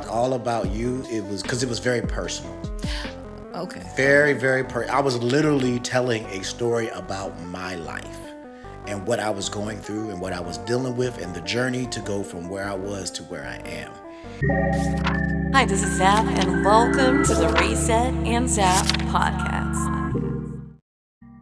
all about you. It was because it was very personal. Okay. Very, very I was literally telling a story about my life and what I was going through and what I was dealing with and the journey to go from where I was to where I am. Hi, this is Zap, and welcome to the Reset and Zap podcast.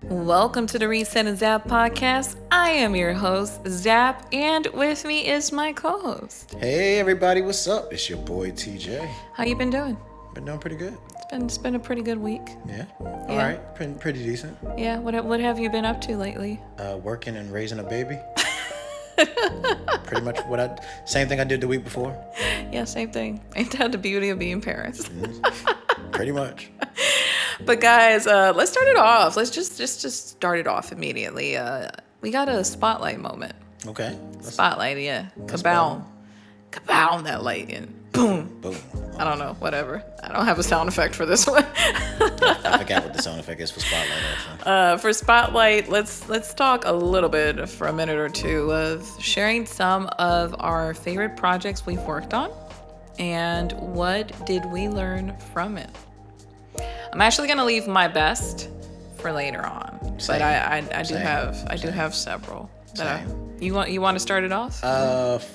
Welcome to the Reset and Zap podcast. I am your host, Zap, and with me is my co-host. Hey, everybody, what's up? It's your boy, TeeJay. How you been doing? Been doing pretty good. It's been a pretty good week. Yeah. All right. Pretty decent. Yeah. What have you been up to lately? Working and raising a baby. Pretty much same thing I did the week before. Yeah, same thing. Ain't that the beauty of being parents? Pretty much. But guys, let's start it off. Let's just start it off immediately. We got a spotlight moment. Okay. Spotlight, yeah. Kaboom. Kaboom, that light, and boom. Boom. I don't know, whatever. I don't have a sound effect for this one. I forgot what the sound effect is for Spotlight, actually. For Spotlight, let's talk a little bit for a minute or two of sharing some of our favorite projects we've worked on and what did we learn from it. I'm actually gonna leave my best for later on, but I do have several. You want to start it off?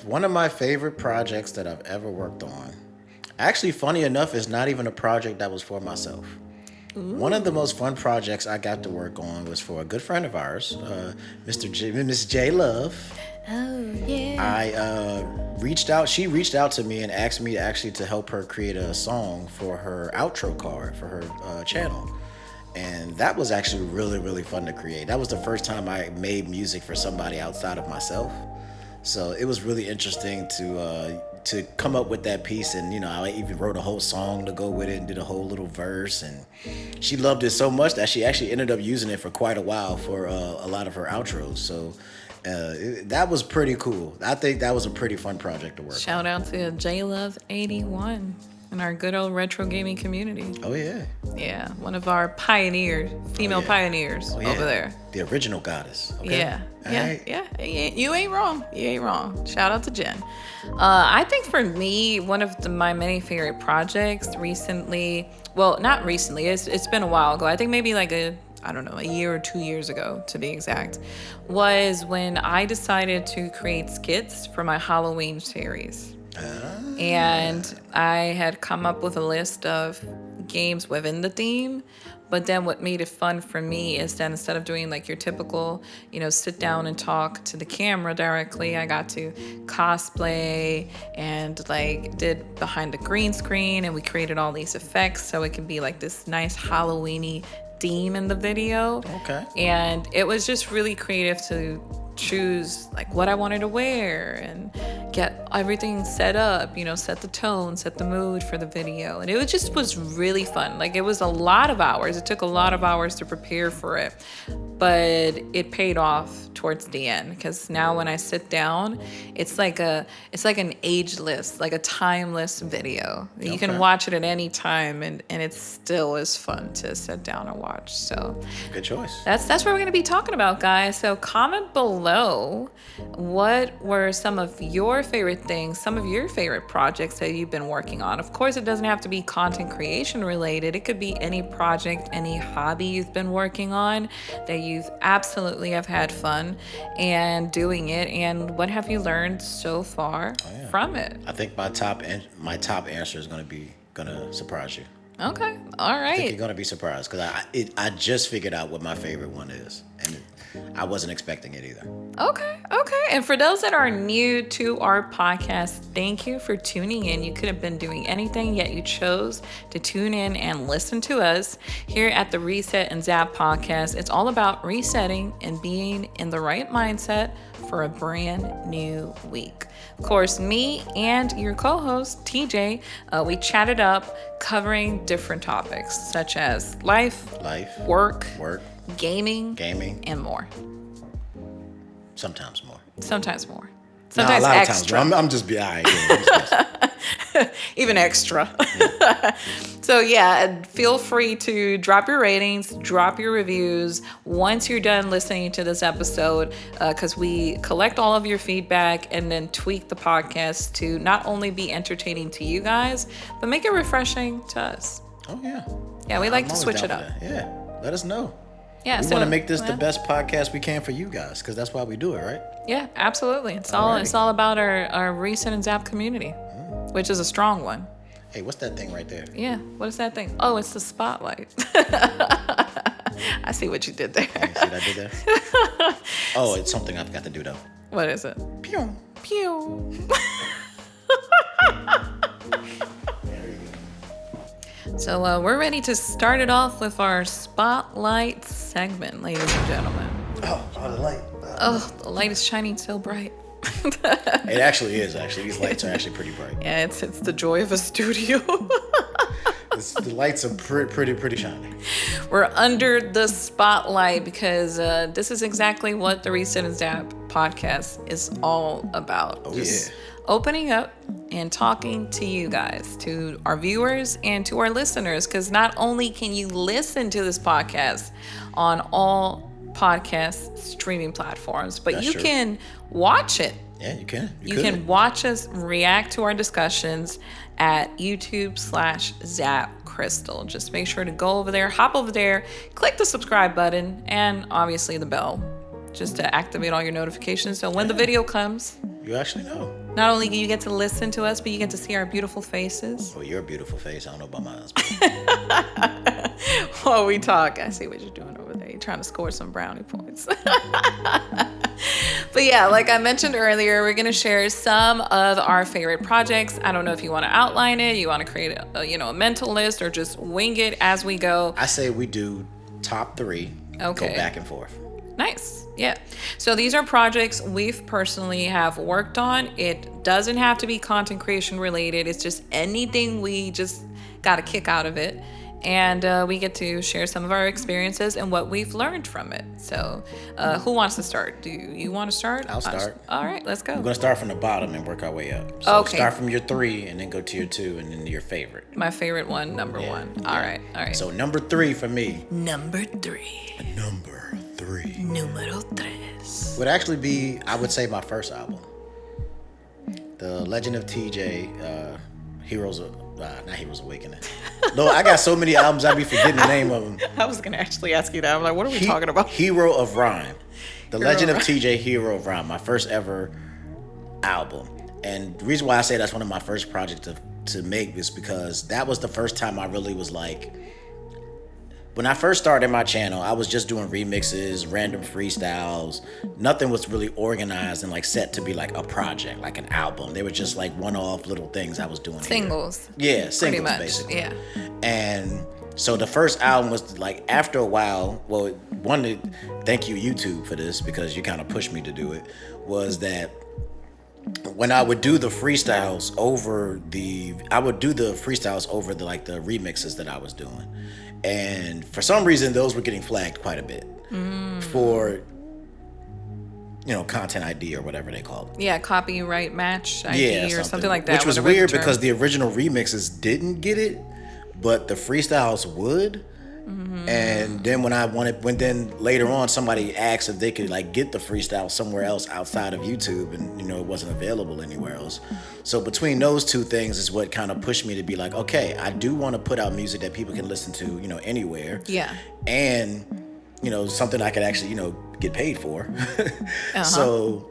One of my favorite projects that I've ever worked on. Actually, funny enough, is not even a project that was for myself. Ooh. One of the most fun projects I got to work on was for a good friend of ours, Miss J Love. Oh, yeah. She reached out to me and asked me to help her create a song for her outro card for her channel. And that was actually really, really fun to create. That was the first time I made music for somebody outside of myself. So it was really interesting to come up with that piece, and I even wrote a whole song to go with it and did a whole little verse, and she loved it so much that she actually ended up using it for quite a while for a lot of her outros. So that was pretty cool. I think that was a pretty fun project to work on. Shout out to JLove81 in our good old retro gaming community. Oh yeah. Yeah, one of our female pioneers over there. The original goddess. Okay? Yeah. You ain't wrong. Shout out to Jen. I think for me, one of my many favorite projects recently, well, not recently, it's been a while ago. I think maybe like a year or 2 years ago, to be exact, was when I decided to create skits for my Halloween series. And I had come up with a list of games within the theme, but then what made it fun for me is that instead of doing like your typical, sit down and talk to the camera directly, I got to cosplay and like did behind the green screen, and we created all these effects so it can be like this nice Halloween-y theme in the video. Okay. And it was just really creative to choose like what I wanted to wear and get everything set up, set the tone, set the mood for the video. And it just was really fun. Like, it was a lot of hours. It took a lot of hours to prepare for it, but it paid off towards the end, because now when I sit down, it's like an ageless, like a timeless video. Okay. You can watch it at any time, and it still is fun to sit down and watch. So good choice. That's what we're going to be talking about, guys. So comment below, what were some of your favorite things, some of your favorite projects that you've been working on. Of course, it doesn't have to be content creation related. It could be any project, any hobby you've been working on that you've absolutely have had fun and doing it, and what have you learned so far from it? I think my top answer is going to surprise you. Okay, all right. I think you're going to be surprised, because I just figured out what my favorite one is, and I wasn't expecting it either. Okay. And for those that are new to our podcast, thank you for tuning in. You could have been doing anything, yet you chose to tune in and listen to us here at the Reset and Zap podcast. It's all about resetting and being in the right mindset for a brand new week. Of course, me and your co-host, TeeJay, we chatted up covering different topics such as life, work, gaming, and more. Sometimes more. Sometimes a lot extra. of times. I'm just being all right. even extra. So yeah, feel free to drop your ratings, drop your reviews once you're done listening to this episode, because we collect all of your feedback and then tweak the podcast to not only be entertaining to you guys, but make it refreshing to us. Oh yeah. Yeah, we like to switch it up. Yeah, let us know. Yeah, we want to make this the best podcast we can for you guys, because that's why we do it, right? Yeah, absolutely. It's all about our Reset and Zap community, which is a strong one. Hey, what's that thing right there? Yeah, what is that thing? Oh, it's the spotlight. I see what you did there. You see what I did there? Oh, it's something I forgot to do though. What is it? Pew. Pew. So we're ready to start it off with our spotlight segment, ladies and gentlemen. Oh, the light. Oh, the light is shining so bright. It actually is. These lights are actually pretty bright. Yeah, it's the joy of a studio. The lights are pretty shiny. We're under the spotlight because this is exactly what the Reset and Zap podcast is all about. Oh, Just yeah. opening up and talking to you guys, to our viewers and to our listeners, because not only can you listen to this podcast on all podcast streaming platforms, but That's you true. can watch it. Yeah, you can. You can watch us react to our discussions at YouTube/ZapCristal. Just make sure to go over there, hop over there, click the subscribe button, and obviously the bell, just to activate all your notifications. So when the video comes, You actually know. not only do you get to listen to us, but you get to see our beautiful faces. Oh, you're a beautiful face. I don't know about my husband. While we talk, I see what you're doing over there. You're trying to score some brownie points. But yeah, like I mentioned earlier, we're going to share some of our favorite projects. I don't know if you want to outline it, you want to create a mental list, or just wing it as we go. I say we do top 3. Okay. Go back and forth. Nice. Yeah. So these are projects we've personally have worked on. It doesn't have to be content creation related. It's just anything we just got a kick out of it. And we get to share some of our experiences and what we've learned from it. So who wants to start? Do you want to start? I'll start. All right, let's go. We're going to start from the bottom and work our way up. So Okay. Start from your 3 and then go to your 2 and then your favorite. My favorite one, number one. All right. So number 3 for me. Number 3. Number 3. Número 3. Would actually be, I would say, my first album. The Legend of TeeJay, not Heroes Awakening. No, I got so many albums, I'd be forgetting the name of them. I was going to actually ask you that. I'm like, what are we talking about? Hero of Rhyme. The Hero Legend of of TeeJay, Hero of Rhyme. My first ever album. And the reason why I say that's one of my first projects to make is because that was the first time I really was like, when I first started my channel, I was just doing remixes, random freestyles. Nothing was really organized and like set to be like a project, like an album. They were just like one-off little things I was doing. Singles. Here. Yeah, singles Pretty much. basically. Yeah. And so the first album was like, after a while, well, thank you YouTube for this, because you kind of pushed me to do it, was that when I would do the freestyles over the like the remixes that I was doing. And for some reason, those were getting flagged quite a bit for, content ID or whatever they call it. Yeah, copyright match ID or something like that. Which was whatever the weird term. because the original remixes didn't get it, but the freestyles would. And then when later on somebody asked if they could like get the freestyle somewhere else outside of YouTube, and it wasn't available anywhere else. So between those two things is what kind of pushed me to be like, okay, I do want to put out music that people can listen to, anywhere. Yeah. And something I could actually, get paid for. So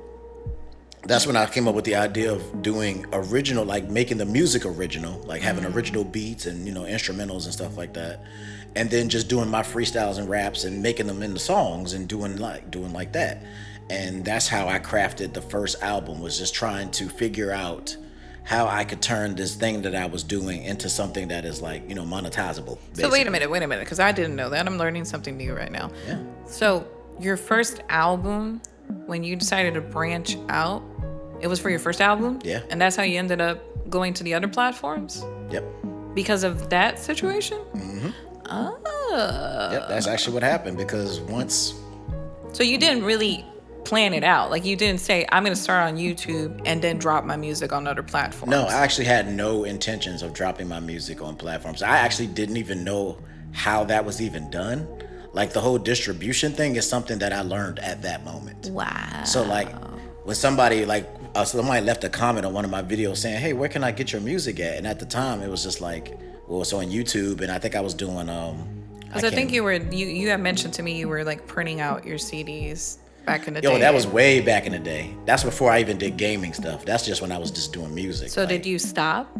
that's when I came up with the idea of doing original, like making the music original, like having original beats and, instrumentals and stuff like that. And then just doing my freestyles and raps and making them into songs and doing like that. And that's how I crafted the first album, was just trying to figure out how I could turn this thing that I was doing into something that is like, monetizable. Basically. So wait a minute, because I didn't know that. I'm learning something new right now. Yeah. So your first album, when you decided to branch out, it was for your first album? Yeah. And that's how you ended up going to the other platforms? Yep. Because of that situation? Oh. Yep, that's actually what happened, because once... So you didn't really plan it out. Like, you didn't say, I'm going to start on YouTube and then drop my music on other platforms. No, I actually had no intentions of dropping my music on platforms. I actually didn't even know how that was even done. Like, the whole distribution thing is something that I learned at that moment. Wow. So, like, when somebody left a comment on one of my videos saying, hey, where can I get your music at? And at the time, it was just like, well, it's on YouTube. And I think I was doing... Because I think you had mentioned to me you were, like, printing out your CDs back in the day. Yo, that was way back in the day. That's before I even did gaming stuff. That's just when I was just doing music. So did you stop?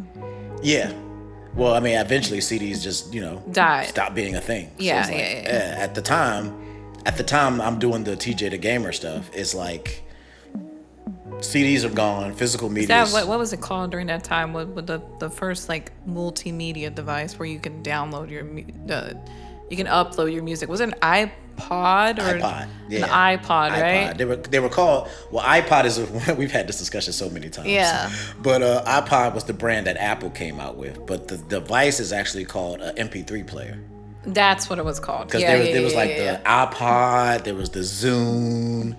Yeah. Well, I mean, eventually CDs just, died. Stopped being a thing. Yeah, so it's yeah. At the time I'm doing the TeeJay the Gamer stuff. It's like CDs are gone, physical media. What was it called during that time? With the first like multimedia device where you can download you can upload your music. Was it an iPod or iPod? Yeah. An iPod, right? They were called. Well, iPod is. We've had this discussion so many times. Yeah. But iPod was the brand that Apple came out with. But the device is actually called an MP3 player. That's what it was called. Because there was the iPod, there was the Zune,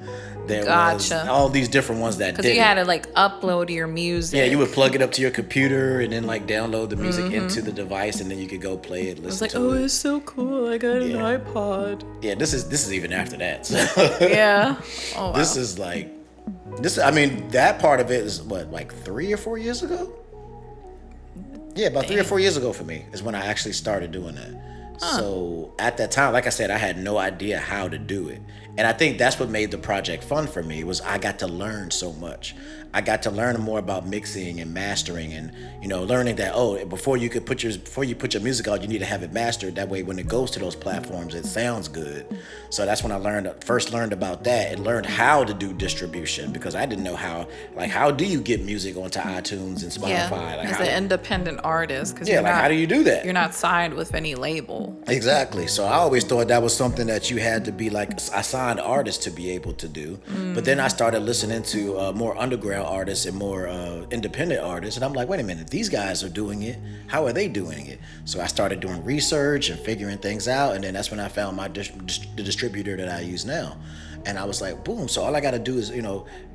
there was all these different ones that did. Because you had to like upload your music. Yeah, you would plug it up to your computer and then like download the music into the device, and then you could go play it, listen to it. Oh, it's so cool! I got an iPod. Yeah, this is even after that. So. Yeah. Oh wow. This is like this. I mean, that part of it is what, like 3 or 4 years ago. Yeah, about 3 or 4 years ago for me is when I actually started doing that. So at that time, like I said, I had no idea how to do it. And I think that's what made the project fun for me, was I got to learn so much. I got to learn more about mixing and mastering, and learning that before you put your music out, you need to have it mastered. That way, when it goes to those platforms, it sounds good. So that's when I first learned about that, and learned how to do distribution, because I didn't know how do you get music onto iTunes and Spotify? Yeah, as an independent artist, because how do you do that? You're not signed with any label. Exactly. So I always thought that was something that you had to be like a signed artist to be able to do. But then I started listening to more underground artists and more independent artists, and I'm like, wait a minute, these guys are doing it. How are they doing it? So I started doing research and figuring things out, and then that's when I found the distributor that I use now. And I was like, boom. So all I got to do is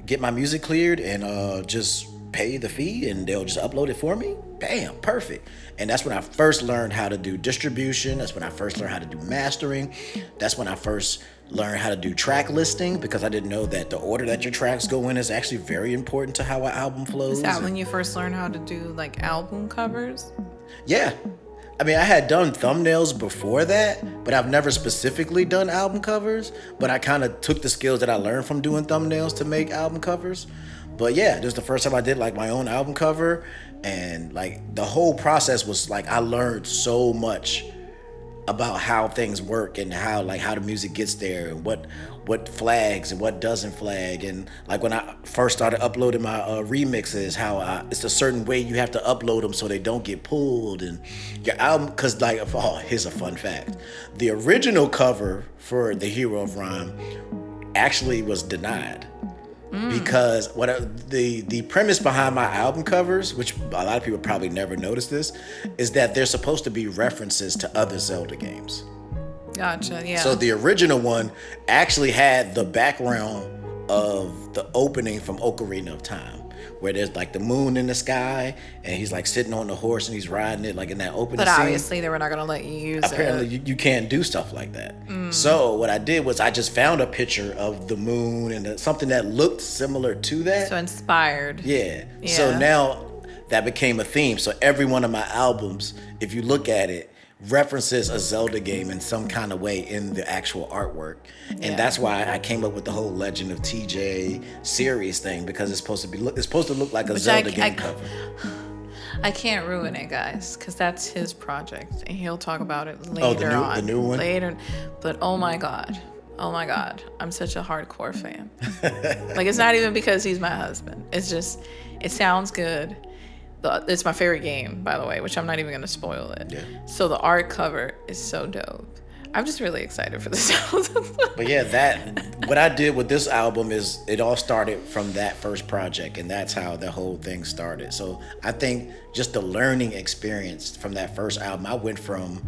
get my music cleared and just pay the fee, and they'll just upload it for me. Bam, perfect. And that's when I first learned how to do distribution. That's when I first learned how to do mastering. That's when I first learned how to do track listing, because I didn't know that the order that your tracks go in is actually very important to how an album flows. Is that when you first learned how to do like album covers? Yeah. I mean, I had done thumbnails before that, but I've never specifically done album covers. But I kind of took the skills that I learned from doing thumbnails to make album covers. But yeah, this was the first time I did like my own album cover, and like the whole process was like, I learned so much about how things work and how the music gets there, and what flags and what doesn't flag. And like when I first started uploading my remixes, how it's a certain way you have to upload them so they don't get pulled. And your album, because here's a fun fact: the original cover for The Hero of Rhyme actually was denied. Because the premise behind my album covers, which a lot of people probably never noticed this, is that they're supposed to be references to other Zelda games. Gotcha, yeah. So the original one actually had the background of the opening from Ocarina of Time, where there's like the moon in the sky, and he's like sitting on the horse and he's riding it, like in that opening scene. But obviously they were not going to let you use it. Apparently you can't do stuff like that. So what I did was I just found a picture of the moon and something that looked similar to that. So inspired. Yeah. So now that became a theme. So every one of my albums, if you look at it, references a Zelda game in some kind of way in the actual artwork. And that's why I came up with the whole Legend of TeeJay series thing, because it's supposed to look like a Zelda game cover. I can't ruin it, guys, because that's his project, and he'll talk about it later on. The new one? Later. But oh my God, I'm such a hardcore fan. Like, it's not even because he's my husband. It's just, it sounds good. It's my favorite game, by the way, which I'm not even going to spoil it. Yeah. So the art cover is so dope. I'm just really excited for this album. But yeah, what I did with this album is it all started from that first project, and that's how the whole thing started. So I think just the learning experience from that first album, I went from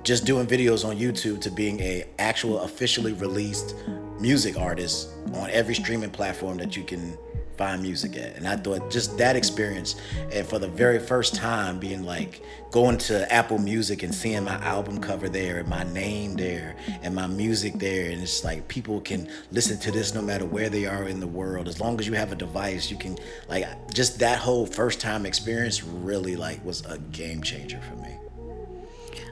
just doing videos on YouTube to being a actual officially released music artists on every streaming platform that you can find music at. And I thought just that experience, and for the very first time being like going to Apple Music and seeing my album cover there and my name there and my music there, and it's like people can listen to this no matter where they are in the world. As long as you have a device, you can, like, just that whole first time experience really like was a game changer for me.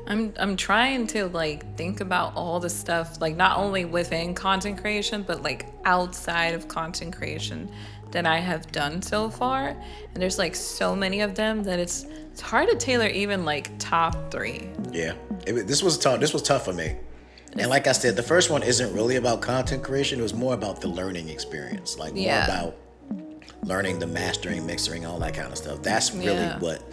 I'm trying to like think about all the stuff, like not only within content creation, but like outside of content creation that I have done so far. And there's like so many of them that it's hard to tailor even like top 3. Yeah, this was tough. This was tough for me. And like I said, the first one isn't really about content creation. It was more about the learning experience, like more about learning the mastering, mixing, all that kind of stuff. That's really what.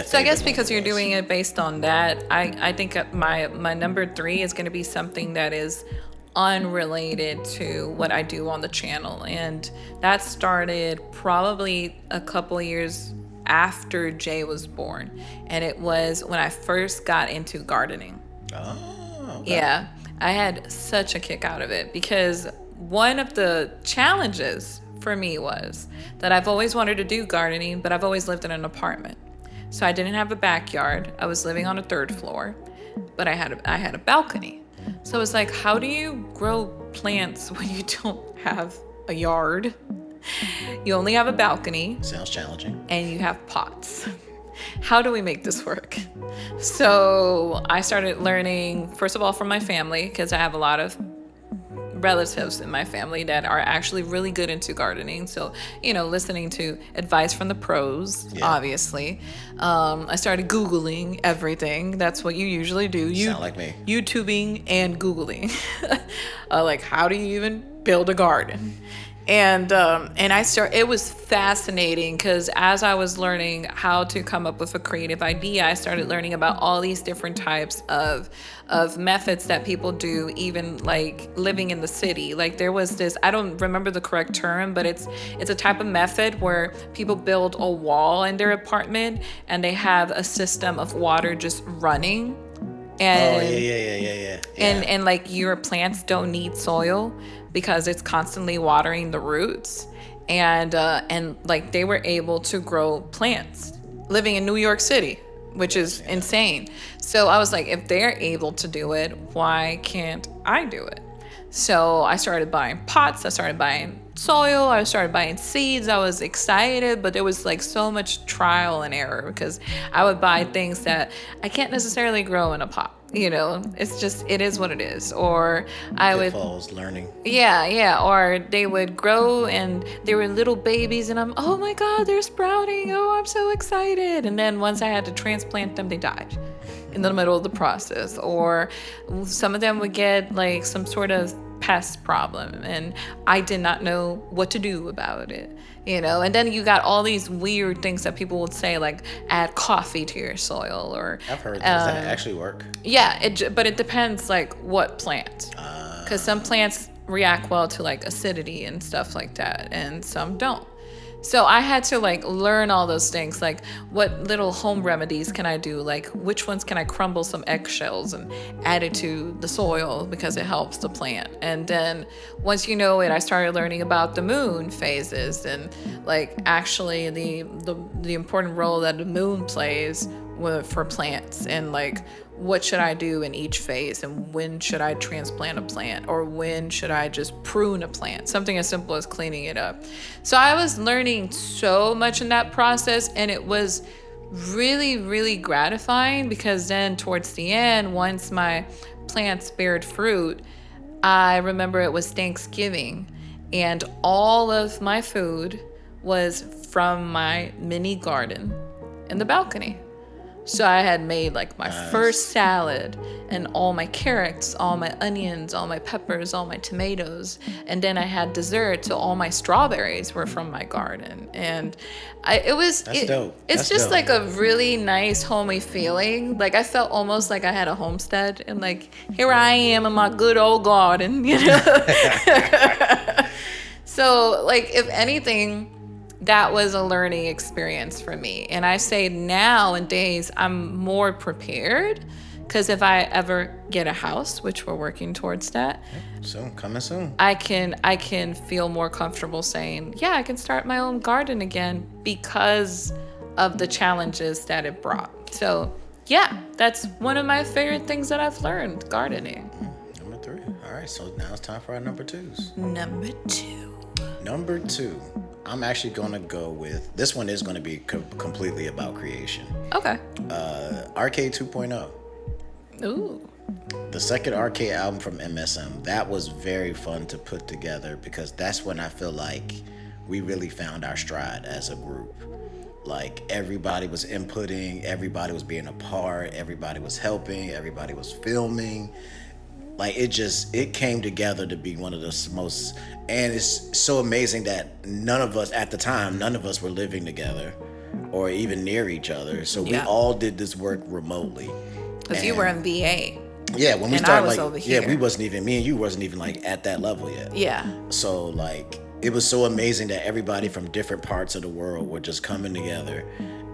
So I guess because you're doing it based on that, I think my number 3 is going to be something that is unrelated to what I do on the channel. And that started probably a couple years after Jay was born. And it was when I first got into gardening. Oh, okay. Yeah, I had such a kick out of it because one of the challenges for me was that I've always wanted to do gardening, but I've always lived in an apartment. So I didn't have a backyard. I was living on a 3rd floor, but I had a balcony. So it's like, how do you grow plants when you don't have a yard? You only have a balcony. Sounds challenging. And you have pots. How do we make this work? So I started learning, first of all, from my family, because I have a lot of relatives in my family that are actually really good into gardening. So, listening to advice from the pros, obviously. I started Googling everything. That's what you usually do. You sound like me. YouTubing and Googling. Like, how do you even build a garden? And it was fascinating because as I was learning how to come up with a creative idea, I started learning about all these different types of methods that people do, even like living in the city. Like there was this, I don't remember the correct term, but it's a type of method where people build a wall in their apartment and they have a system of water just running. And, yeah. And like your plants don't need soil because it's constantly watering the roots. And like they were able to grow plants living in New York City, which is insane. So I was like, if they're able to do it, why can't I do it? So I started buying pots, I started buying soil, I started buying seeds. I was excited, but there was like so much trial and error because I would buy things that I can't necessarily grow in a pot. It's just, it is what it is. Or I would learning. Yeah. Or they would grow and they were little babies and oh my God, they're sprouting. Oh, I'm so excited. And then once I had to transplant them, they died in the middle of the process. Or some of them would get like some sort of pest problem and I did not know what to do about it, and then you got all these weird things that people would say, like add coffee to your soil, or I've heard does that actually work? But it depends like what plant, because some plants react well to like acidity and stuff like that and some don't. So I had to like learn all those things, like what little home remedies can I do? Like which ones can I crumble some eggshells and add it to the soil because it helps the plant. And then once you know it, I started learning about the moon phases and like actually the important role that the moon plays for plants, and like what should I do in each phase, and when should I transplant a plant, or when should I just prune a plant, something as simple as cleaning it up. So I was learning so much in that process, and it was really, really gratifying because then towards the end, once my plants bared fruit, I remember it was Thanksgiving and all of my food was from my mini garden in the balcony. So I had made like my first salad and all my carrots, all my onions, all my peppers, all my tomatoes. And then I had dessert. So all my strawberries were from my garden. And That's dope. It's just like a really nice homey feeling. Like I felt almost like I had a homestead and like, here I am in my good old garden, So like, if anything, that was a learning experience for me. And I say nowadays I'm more prepared Because if I ever get a house, which we're working towards that, Soon, coming soon. I can feel more comfortable saying, yeah, I can start my own garden again because of the challenges that it brought. So yeah, that's one of my favorite things that I've learned, gardening. Number 3. All right, so now it's time for our number 2s. Number 2. Number 2, I'm actually going to go with, this one is going to be completely about creation. Okay. Arcade 2.0. Ooh. The second Arcade album from MSM, that was very fun to put together because that's when I feel like we really found our stride as a group. Like everybody was inputting, everybody was being a part, everybody was helping, everybody was filming. Like it came together to be one of the most, and it's so amazing that none of us were living together or even near each other. So we all did this work remotely. Because you were in VA. Yeah, when we and started, I was like, over here. yeah, me and you wasn't even like at that level yet. Yeah. So like, it was so amazing that everybody from different parts of the world were just coming together,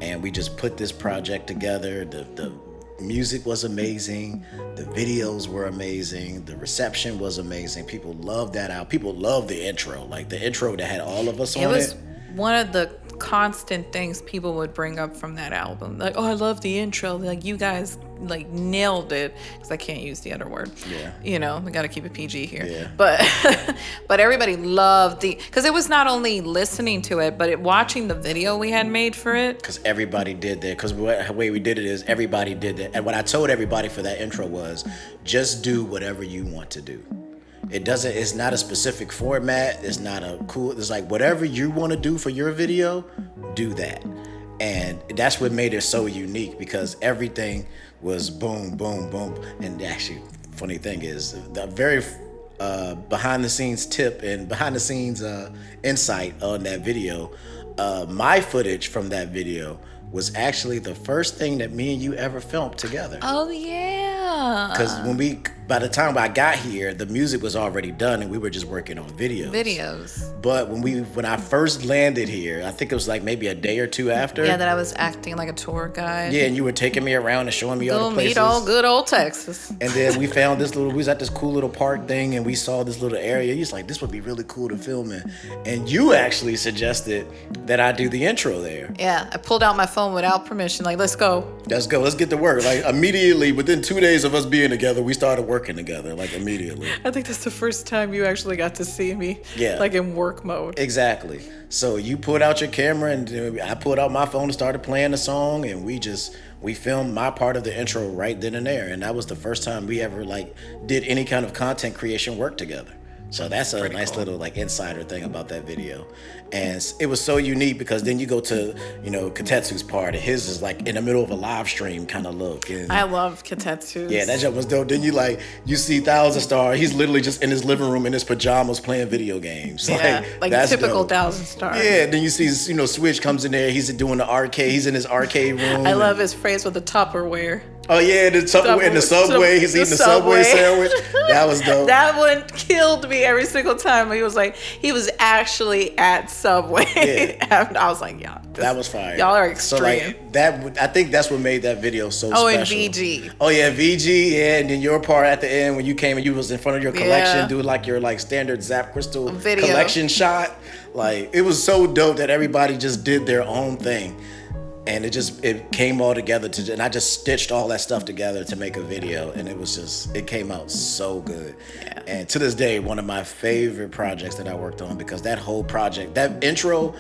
and we just put this project together. The music was amazing, the videos were amazing, the reception was amazing. People loved that out. People loved the intro, like the intro that had all of us on it. It was one of the constant things people would bring up from that album. Like, oh, I love the intro. Like, you guys like nailed it, because I can't use the other word. Yeah. You know, we got to keep it PG here. Yeah. But everybody loved because it was not only listening to it, but watching the video we had made for it. Because everybody did that. Because the way we did it is everybody did that. And what I told everybody for that intro was, just do whatever you want to do. It's not a specific format. It's like whatever you want to do for your video, do that. And that's what made it so unique, because everything was boom, boom, boom. And actually, funny thing is, the very behind the scenes tip and behind the scenes insight on that video, my footage from that video was actually the first thing that me and you ever filmed together. Oh, yeah. Because by the time I got here, the music was already done and we were just working on videos. But when I first landed here, I think it was like maybe a day or two after. Yeah, that I was acting like a tour guide. Yeah, and you were taking me around and showing me all the places. Meet all good old Texas. And then we found we was at this cool little park thing, and we saw this little area. You was like, this would be really cool to film in. And you actually suggested that I do the intro there. Yeah, I pulled out my phone without permission. Like, let's go. Let's go. Let's get to work. Like, immediately, within 2 days of us being together, we started working together, like, immediately. I think that's the first time you actually got to see me, like, in work mode. Exactly. So you pulled out your camera, and I pulled out my phone and started playing the song, and we filmed my part of the intro right then and there. And that was the first time we ever, like, did any kind of content creation work together. So that's a nice little like insider thing about that video. And it was so unique because then you go to, Katetsu's part, and his is like in the middle of a live stream kind of look. And I love Katetsu's. yeah, that jump was dope. Then you see Thousand Star, he's literally just in his living room in his pajamas playing video games. Yeah, like that's typical dope. Thousand Star. Yeah, then you see, Switch comes in there, he's doing the arcade, he's in his arcade room. I love his phrase with the Tupperware. Oh yeah, in the Subway, he's eating the Subway sandwich. That was dope. That one killed me every single time. He was actually at Subway. Yeah. I was like, yeah, that was fire. Y'all are extreme. So like I think that's what made that video so special. And VG. Oh yeah, VG, yeah, and then your part at the end when you came and you was in front of your collection, doing like your like standard ZapCristal video collection shot. Like, it was so dope that everybody just did their own thing. And it came all together and I just stitched all that stuff together to make a video, and it came out so good. Yeah. And to this day, one of my favorite projects that I worked on, because that whole project, that intro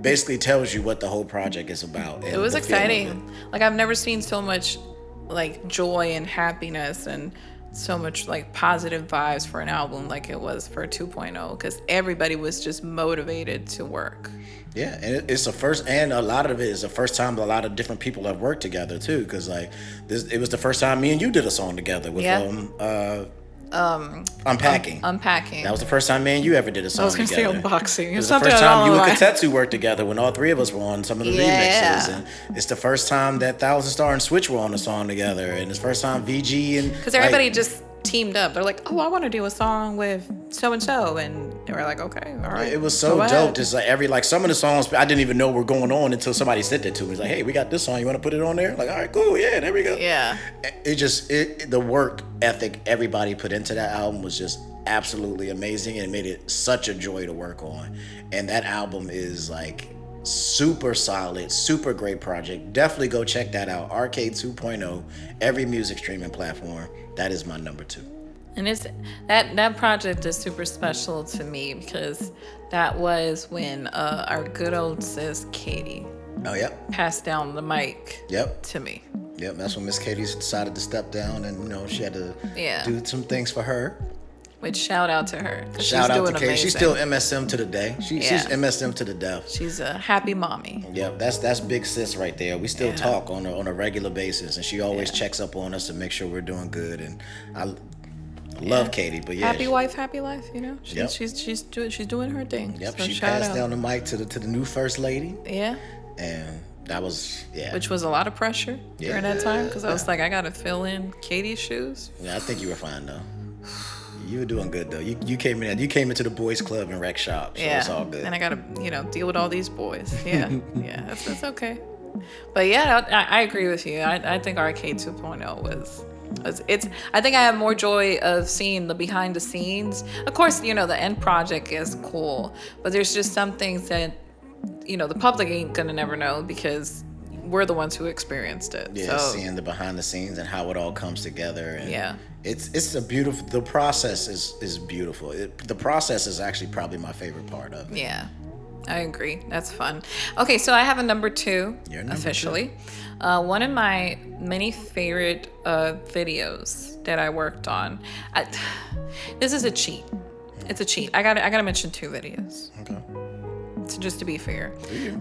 basically tells you what the whole project is about. It was exciting. Like, I've never seen so much like joy and happiness and so much like positive vibes for an album like it was for 2.0, because everybody was just motivated to work. Yeah, and it's the first, and a lot of it is the first time a lot of different people have worked together too, because like it was the first time me and you did a song together with Unpacking. Unpacking. That was the first time me and you ever did a song together. I was going to say Unboxing. It was the first time you and Katetsu worked together when all three of us were on some of the remixes. And it's the first time that Thousand Star and Switch were on a song together, and it's the first time VG and because everybody just teamed up. They're like, oh, I want to do a song with so and so, and we're like, okay, all right. It was so dope. Just like some of the songs I didn't even know were going on until somebody sent it to me. It's like, hey, we got this song. You want to put it on there? Like, all right, cool. Yeah, there we go. Yeah. The work ethic everybody put into that album was just absolutely amazing, and it made it such a joy to work on. And that album is like super solid, super great project. Definitely go check that out. Arcade 2.0, every music streaming platform. That is my number 2. And it's that project is super special to me because that was when our good old sis Katie passed down the mic to me. Yep, that's when Miss Katie decided to step down, and she had to do some things for her. Which shout out to her. Shout out to Katie. She's still MSM to the day. She's MSM to the death. She's a happy mommy. Yep, that's big sis right there. We still talk on a regular basis, and she always checks up on us to make sure we're doing good. And I love Katie, but happy wife, happy life. She's doing her thing. Yep, so she passed down the mic to the new first lady. Yeah, and that was which was a lot of pressure during that time because I was like, I gotta fill in Katie's shoes. Yeah, I think you were fine though. You were doing good though. You came into the boys club and rec shop, so it's all good. And I gotta deal with all these boys. Yeah, that's okay. But yeah, I agree with you. I think Arcade 2.0 was I think I have more joy of seeing the behind the scenes. Of course, the end project is cool, but there's just some things that the public ain't gonna never know because we're the ones who experienced it. Yeah, seeing the behind the scenes and how it all comes together. And it's a beautiful. The process is beautiful. The process is actually probably my favorite part of it. Yeah, I agree. That's fun. Okay, so I have a number 2 officially. 2. One of my many favorite videos that I worked on. This is a cheat. It's a cheat. I gotta mention 2 videos. Okay. So just to be fair.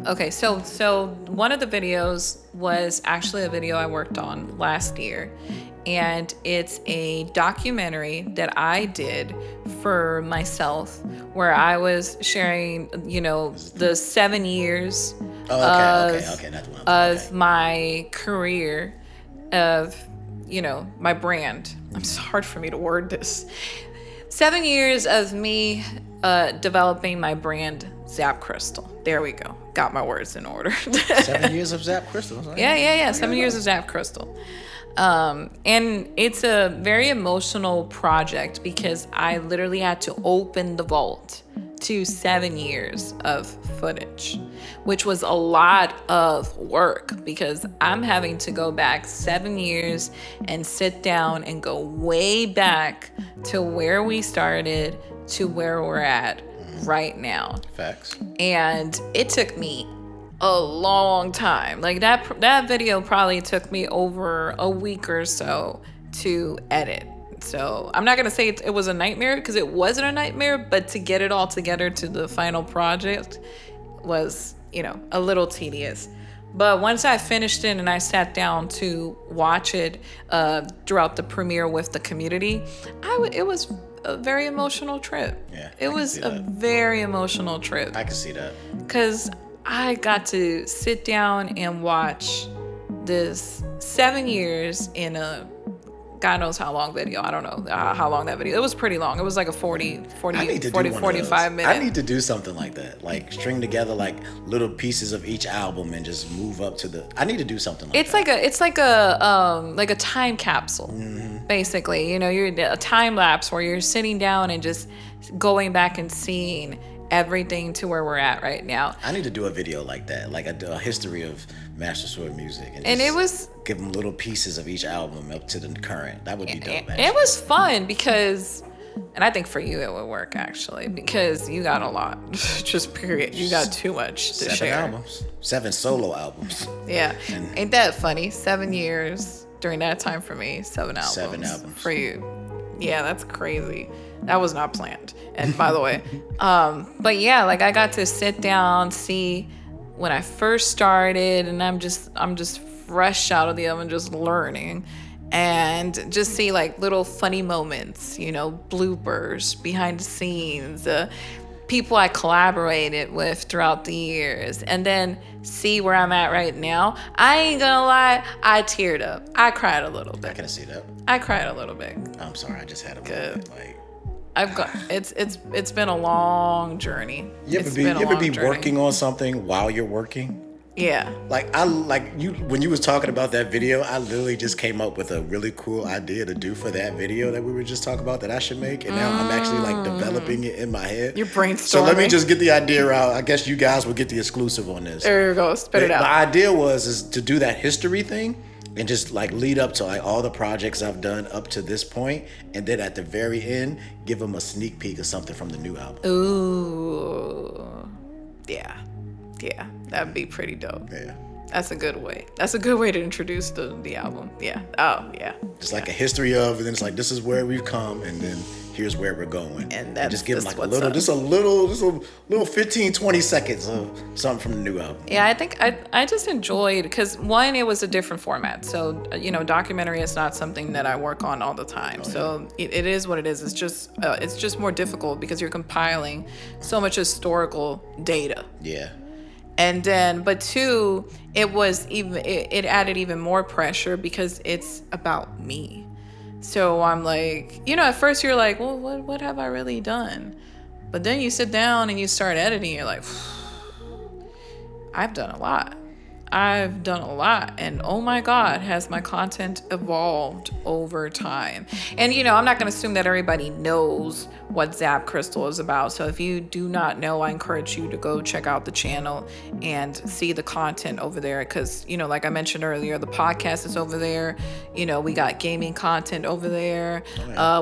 Okay, so one of the videos was actually a video I worked on last year, and it's a documentary that I did for myself where I was sharing, the 7 years of my career, of, my brand. It's hard for me to word this. 7 years of me developing my brand, ZapCristal. There we go. Got my words in order. 7 years of ZapCristal. Yeah. 7 years of ZapCristal. And it's a very emotional project because I literally had to open the vault to 7 years of footage, which was a lot of work because I'm having to go back 7 years and sit down and go way back to where we started to where we're at right now. Facts. And it took me a long time. Like that video probably took me over a week or so to edit. So I'm not gonna say it was a nightmare because it wasn't a nightmare, but to get it all together to the final project was, a little tedious. But once I finished it and I sat down to watch it throughout the premiere with the community, it was a very emotional trip. Yeah, it was a very emotional trip. I can see that. Because I got to sit down and watch this 7 years in a God knows how long video. I don't know how long that video. It was pretty long. It was like a 45 minute. I need to do something like that. Like string together like little pieces of each album and just move up to I need to do something like that. It's like a time capsule. Mm-hmm. Basically, you're a time lapse where you're sitting down and just going back and seeing everything to where we're at right now. I need to do a video like that, like a history of Master Sword music, and it was give them little pieces of each album up to the current. That would be dope. It was fun because, and I think for you it would work actually because you got a lot. Just period. You got too much to share. 7 solo albums. Yeah, ain't that funny? 7 years during that time for me. 7 albums. 7 albums for you. Yeah, that's crazy. That was not planned. And by the way, but yeah, like I got to sit down, see when I first started, and I'm just fresh out of the oven, just learning, and just see like little funny moments, bloopers, behind the scenes, people I collaborated with throughout the years, and then see where I'm at right now. I ain't gonna lie, I teared up. I cried a little bit. I can see that. I cried a little bit. I'm sorry, I just had a Good. moment. Like, I've got it's been a long journey. you ever be working on something while you're working? Yeah. Like you when you was talking about that video, I literally just came up with a really cool idea to do for that video that we were just talking about that I should make, and now I'm actually like developing it in my head. You're brainstorming. So let me just get the idea out. I guess you guys will get the exclusive on this. There you go. Spit it out. The idea is to do that history thing and just like lead up to like all the projects I've done up to this point, and then at the very end give them a sneak peek of something from the new album. Ooh. Yeah. That'd be pretty dope. Yeah. That's a good way. That's a good way to introduce the album. Yeah. Oh, yeah. Just like a history of, and then it's like, this is where we've come, and then here's where we're going. And that's just give them like a what's little 15, 20 seconds of something from the new album. Yeah, I think I just enjoyed, because one, it was a different format. So, documentary is not something that I work on all the time. So it is what it is. It's just more difficult because you're compiling so much historical data. Yeah. And then, but two, it added even more pressure because it's about me. So I'm like, at first you're like, well, what have I really done? But then you sit down and you start editing, you're like, I've done a lot. And oh my God, has my content evolved over time. And, I'm not going to assume that everybody knows what ZapCristal is about. So if you do not know, I encourage you to go check out the channel and see the content over there. Because, like I mentioned earlier, the podcast is over there. We got gaming content over there.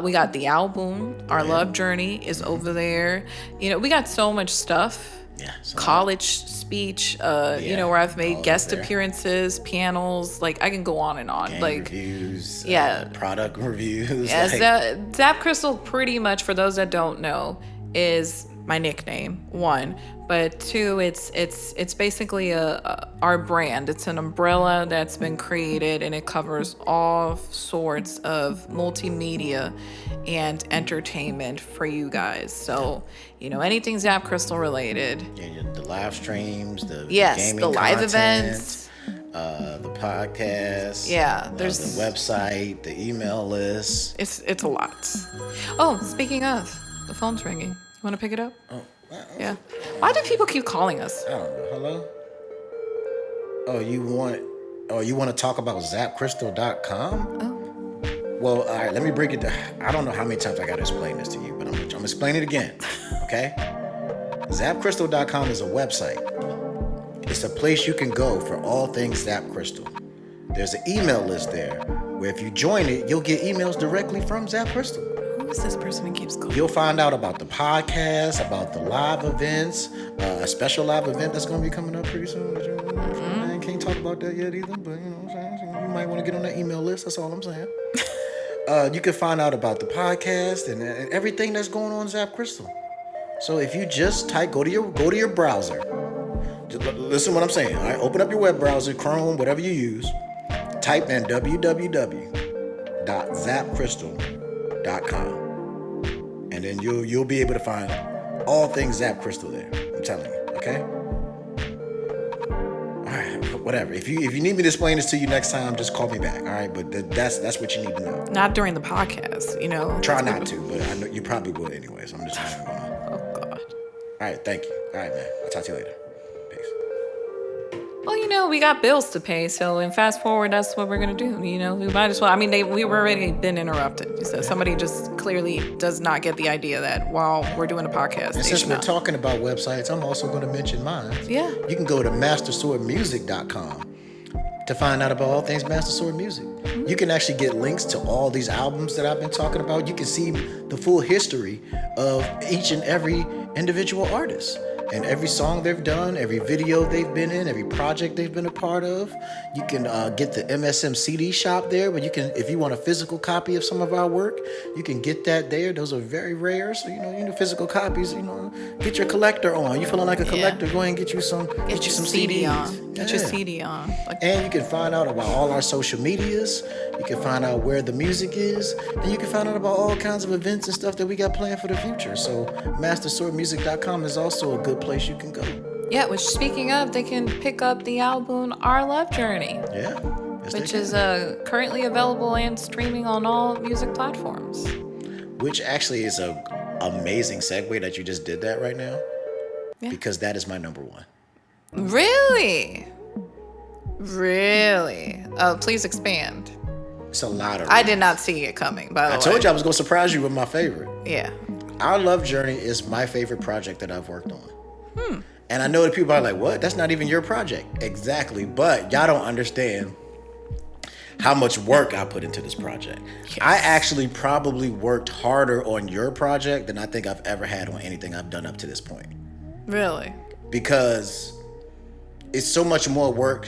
We got the album. Our love journey is over there. We got so much stuff. Yeah, college speech, where I've made guest appearances, panels, like I can go on and on. Game like reviews, product reviews. Yeah, ZapCristal, pretty much, for those that don't know, is my nickname, one. But two, it's basically our brand. It's an umbrella that's been created, and it covers all sorts of multimedia and entertainment for you guys. So, anything ZapCristal related. Yeah, the live streams, the gaming the live content, events, the podcast. Yeah, there's the website, the email list. It's a lot. Oh, speaking of, the phone's ringing. You want to pick it up? Oh. Yeah. Why do people keep calling us? I don't know. Hello? Oh, you want to talk about ZapCristal.com? Oh. Well, all right, let me break it down. I don't know how many times I got to explain this to you, but I'm going to explain it again, okay? ZapCristal.com is a website. It's a place you can go for all things ZapCristal. There's an email list there where if you join it, you'll get emails directly from ZapCristal. Who is this person who keeps calling? You'll find out about the podcast, about the live events, a special live event that's going to be coming up pretty soon. I can't talk about that yet either, but what I'm saying? You might want to get on that email list. That's all I'm saying. You can find out about the podcast and everything that's going on in ZapCristal. So if you just go to your browser. Just listen to what I'm saying. All right, open up your web browser, Chrome, whatever you use. Type in www.zapcristal.com, and then you'll be able to find all things ZapCristal there. I'm telling you, okay? All right, whatever. If you need me to explain this to you next time, just call me back. All right, but that's what you need to know. Not during the podcast, Try not to, but I know you probably would anyway. So I'm just not gonna. Oh God. All right, thank you. All right, man. I'll talk to you later. Peace. Well, we got bills to pay, so in fast forward, that's what we're gonna do. We might as well. I mean, we were already been interrupted. So somebody just clearly does not get the idea that while we're doing a podcast, and since we're talking about websites, I'm also going to mention mine. Yeah. You can go to masterswordmusic.com to find out about all things Master Sword Music. Mm-hmm. You can actually get links to all these albums that I've been talking about. You can see the full history of each and every individual artist. And every song they've done, every video they've been in, every project they've been a part of. You can get the MSM CD shop there, but if you want a physical copy of some of our work, you can get that there. Those are very rare, so physical copies. Get your collector on. You feeling like a collector? Go ahead and get you some CD CDs. on. Get your CD on. Like, And you can find out about all our social medias. You can find out where the music is. And you can find out about all kinds of events and stuff that we got planned for the future. So masterswordmusic.com is also a good place you can go. yeah, which speaking of, they can pick up the album Our Love Journey. Yeah. Yes, Which is currently available and streaming on all music platforms. Which actually is a amazing segue that you just did that right now. Yeah. Because that is my number one. Really? Really? Oh, please expand. It's a lot of I did not see it coming, by the way. I told you I was going to surprise you with my favorite. Yeah. Our Love Journey is my favorite project that I've worked on. And I know that people are like, what? That's not even your project. Exactly. But y'all don't understand how much work I put into this project. Yes. I actually probably worked harder on your project than I think I've ever had on anything I've done up to this point. Really? Because it's so much more work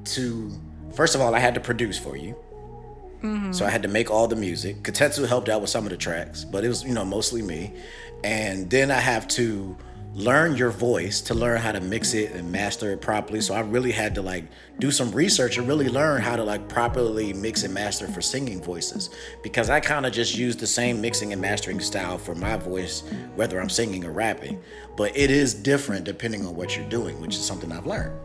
to, first of all, I had to produce for you. So I had to make all the music. Katetsu helped out with some of the tracks, but it was, mostly me. And then I have to learn your voice to learn how to mix it and master it properly. So I really had to do some research and really learn how to properly mix and master for singing voices, because I kind of just use the same mixing and mastering style for my voice, whether I'm singing or rapping, but it is different depending on what you're doing, which is something I've learned.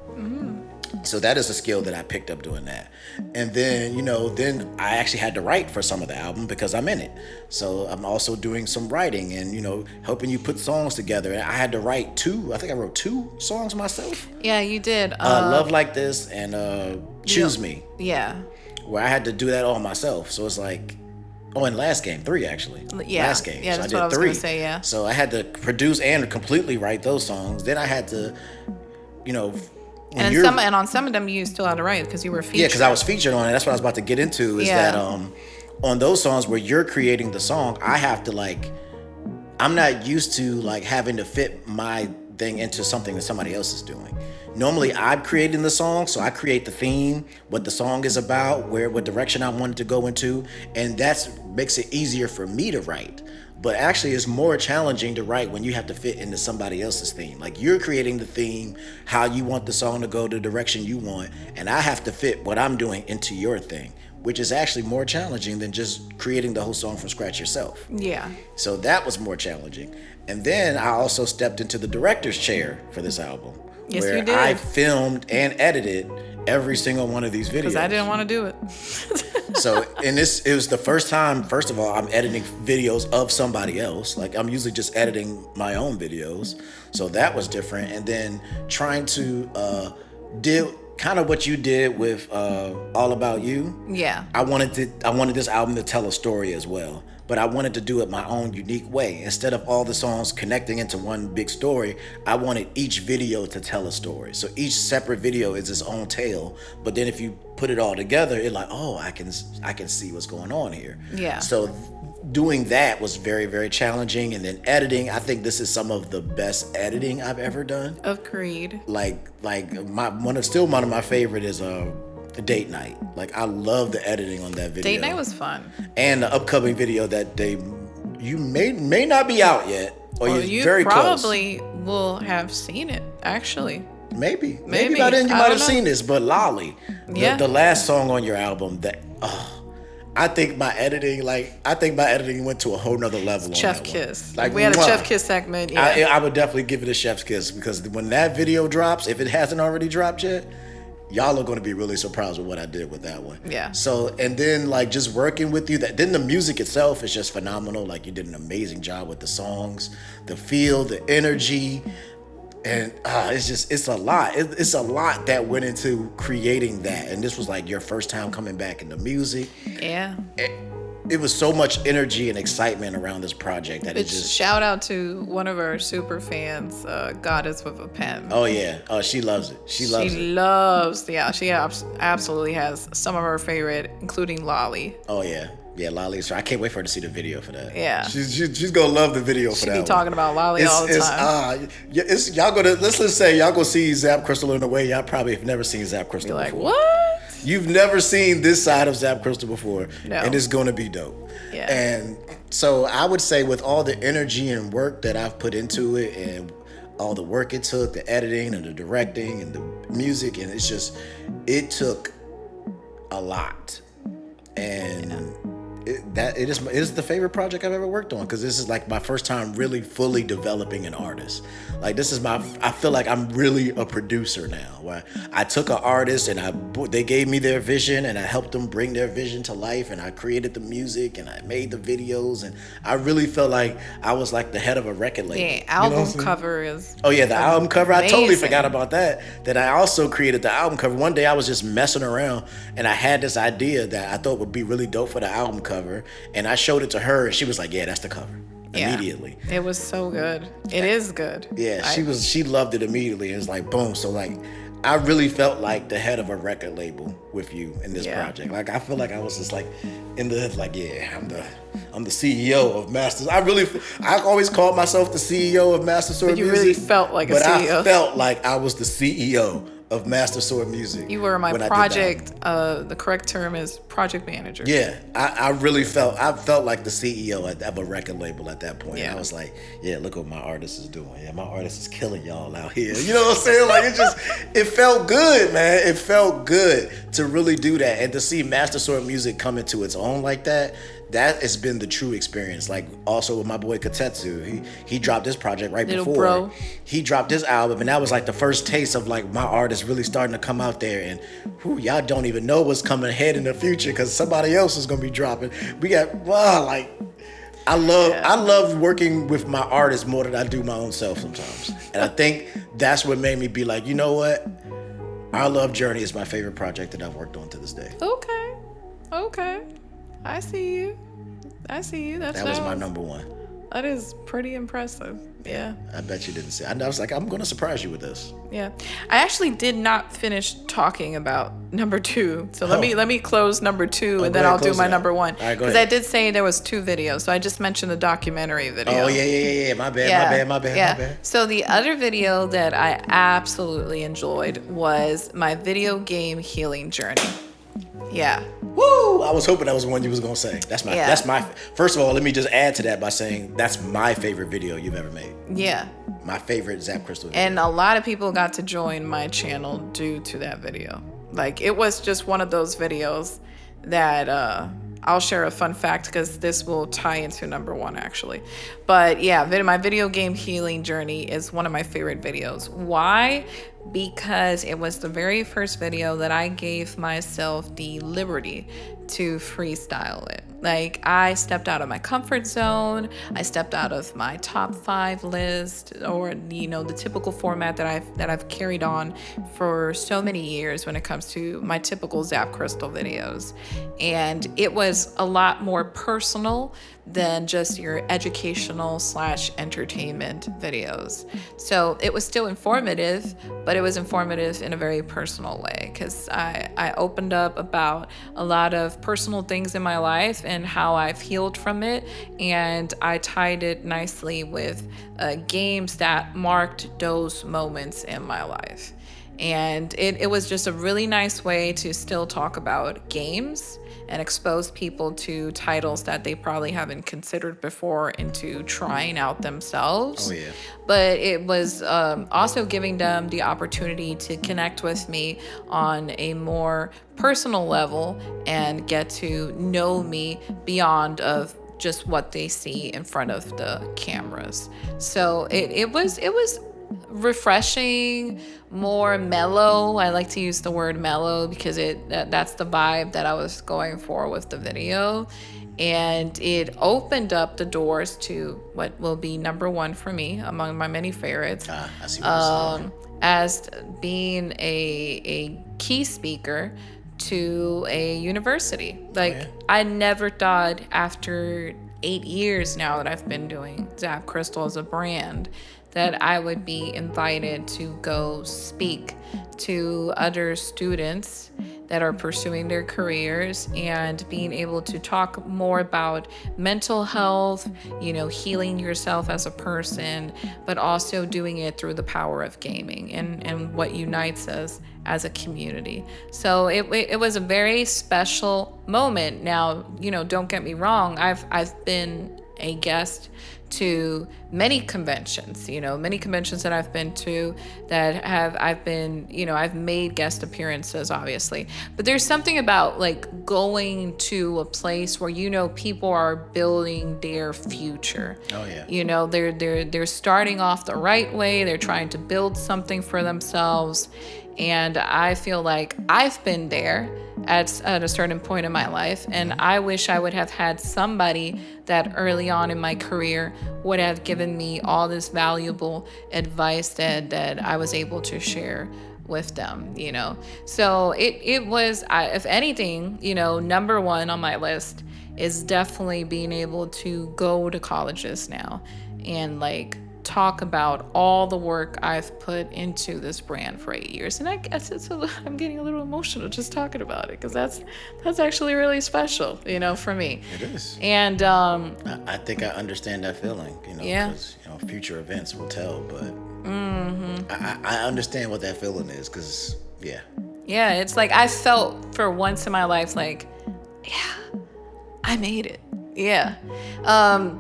So that is a skill that I picked up doing that. And then, then I actually had to write for some of the album because I'm in it. So I'm also doing some writing and, helping you put songs together. And I had to write I think I wrote 2 songs myself. Yeah, you did. Love Like This and Choose Me. Yeah. Where I had to do that all myself. So it's and Last Game, 3 actually. Yeah. Last Game. Yeah, so that's I did what I was 3. going to say, yeah. So I had to produce and completely write those songs. Then I had to, And on some of them you still had to write because you were featured. Yeah, because I was featured on it. That's what I was about to get into. Is that on those songs where you're creating the song, I have to I'm not used to having to fit my thing into something that somebody else is doing. Normally I'm creating the song, so I create the theme, what the song is about, what direction I want it to go into, and that makes it easier for me to write. But actually, it's more challenging to write when you have to fit into somebody else's theme. You're creating the theme, how you want the song to go, the direction you want, and I have to fit what I'm doing into your thing, which is actually more challenging than just creating the whole song from scratch yourself. Yeah. So that was more challenging. And then I also stepped into the director's chair for this album. Yes, where you did. I filmed and edited every single one of these videos. Because I didn't want to do it. So, it was the first time, first of all, I'm editing videos of somebody else. I'm usually just editing my own videos. So that was different. And then trying to do kind of what you did with All About You. Yeah. I wanted this album to tell a story as well. But I wanted to do it my own unique way. Instead of all the songs connecting into one big story, I wanted each video to tell a story. So each separate video is its own tale. But then if you put it all together, it's I can see what's going on here. Yeah. So doing that was very, very challenging. And then editing, I think this is some of the best editing I've ever done. Agreed. One of my favorite is Date Night. I love the editing on that video. Date Night was fun. And the upcoming video that you may not be out yet, or you're very close. You probably will have seen it, actually. Maybe by then you might have seen this. But Lolly, the last song on your album, I think my editing went to a whole nother level. Chef kiss. We had a chef kiss segment. Yeah. I would definitely give it a chef's kiss, because when that video drops, if it hasn't already dropped yet, y'all are going to be really surprised with what I did with that one. Yeah. So, and then just working with you, then the music itself is just phenomenal. You did an amazing job with the songs, the feel, the energy, and it's a lot. It's a lot that went into creating that. And this was your first time coming back into music. Yeah. It was so much energy and excitement around this project that it just... Shout out to one of our super fans, Goddess with a Pen. Oh, yeah. Oh, she loves it. She absolutely has some of her favorite, including Lolly. Oh, yeah. Yeah, Lolly. So I can't wait for her to see the video for that. Yeah. She's going to love the video for that. She'll be talking about Lolly all the time. Let's just say y'all going to see ZapCristal in a way y'all probably have never seen ZapCristal before. What? You've never seen this side of ZapCristal before. No. And it's going to be dope. Yeah. And so I would say with all the energy and work that I've put into it, and all the work it took, the editing and the directing and the music, and it took a lot. And it is the favorite project I've ever worked on, because this is like my first time really fully developing an artist. Like I feel like I'm really a producer now, where I took an artist and they gave me their vision and I helped them bring their vision to life, and I created the music and I made the videos, and I really felt like I was like the head of a record label. Yeah, album cover is. Oh yeah, the album cover. Amazing. I totally forgot about that. That I also created the album cover. One day I was just messing around and I had this idea that I thought would be really dope for the album cover, and I showed it to her and she was like, "Yeah, that's the cover." Yeah. Immediately. It was so good. It is good. Yeah, she loved it immediately. It was like boom. So like I really felt like the head of a record label with you in this project. Like I feel like I was just like in the like, yeah, I'm the CEO of Masters. I always called myself the CEO of Master Sword Music. But you really felt like a CEO. But I felt like I was the CEO of Master Sword Music. You were my project. The correct term is project manager. Yeah, I really felt like the CEO of a record label at that point. Yeah. I was like, yeah, look what my artist is doing. Yeah, my artist is killing y'all out here. You know what I'm saying? Like it felt good, man. It felt good to really do that, and to see Master Sword Music come into its own like that. That has been the true experience. Like also with my boy Katetsu, he dropped this project right Little before. Bro. He dropped his album, and that was like the first taste of like my artist really starting to come out there. And y'all don't even know what's coming ahead in the future, because somebody else is gonna be dropping. We got I love working with my artists more than I do my own self sometimes. And I think that's what made me be like, you know what? Our Love Journey is my favorite project that I've worked on to this day. Okay. I see you. That was my number one. That is pretty impressive. Yeah. I bet you didn't see it. I was like, I'm going to surprise you with this. Yeah. I actually did not finish talking about number 2. So let me close number 2 and then I'll do my number 1. Because I did say there was 2 videos. So I just mentioned the documentary video. Oh, yeah. My bad. So the other video that I absolutely enjoyed was my video game healing journey. Yeah. Woo! I was hoping that was the one you was gonna say. That's my. First of all, let me just add to that by saying that's my favorite video you've ever made. Yeah. My favorite ZapCristal video. And a lot of people got to join my channel due to that video. Like it was just one of those videos that I'll share a fun fact because this will tie into number 1 actually. But yeah, my video game healing journey is one of my favorite videos. Why? Because it was the very first video that I gave myself the liberty to freestyle it. Like I stepped out of my comfort zone. I stepped out of my top 5 list, or the typical format that I've carried on for so many years when it comes to my typical ZapCristal videos. And it was a lot more personal than just your educational / entertainment videos. So it was still informative, but it was informative in a very personal way, because I opened up about a lot of personal things in my life and how I've healed from it, and I tied it nicely with games that marked those moments in my life. And it was just a really nice way to still talk about games and expose people to titles that they probably haven't considered before into trying out themselves. Oh, yeah. But it was also giving them the opportunity to connect with me on a more personal level and get to know me beyond of just what they see in front of the cameras. So it was refreshing, more mellow. I like to use the word mellow because that's the vibe that I was going for with the video. And it opened up the doors to what will be number 1 for me among my many favorites. I see what you're saying. As being a key speaker to a university. I never thought after 8 years now that I've been doing ZapCristal as a brand that I would be invited to go speak to other students that are pursuing their careers and being able to talk more about mental health, healing yourself as a person, but also doing it through the power of gaming and what unites us as a community. So it was a very special moment. Now, don't get me wrong, I've been a guest to many conventions, many conventions that I've been to that I've made guest appearances, obviously. But there's something about like going to a place where, people are building their future. Oh yeah. They're starting off the right way. They're trying to build something for themselves. And I feel like I've been there at a certain point in my life. And I wish I would have had somebody that early on in my career would have given me all this valuable advice that I was able to share with them, So it was, if anything, number one on my list is definitely being able to go to colleges now and like talk about all the work I've put into this brand for 8 years. And I guess I'm getting a little emotional just talking about it, because that's actually really special, for me. It is. And I think I understand that feeling, Yeah. because future events will tell, but I understand what that feeling is, because yeah, it's like I felt for once in my life like, yeah, I made it. Yeah.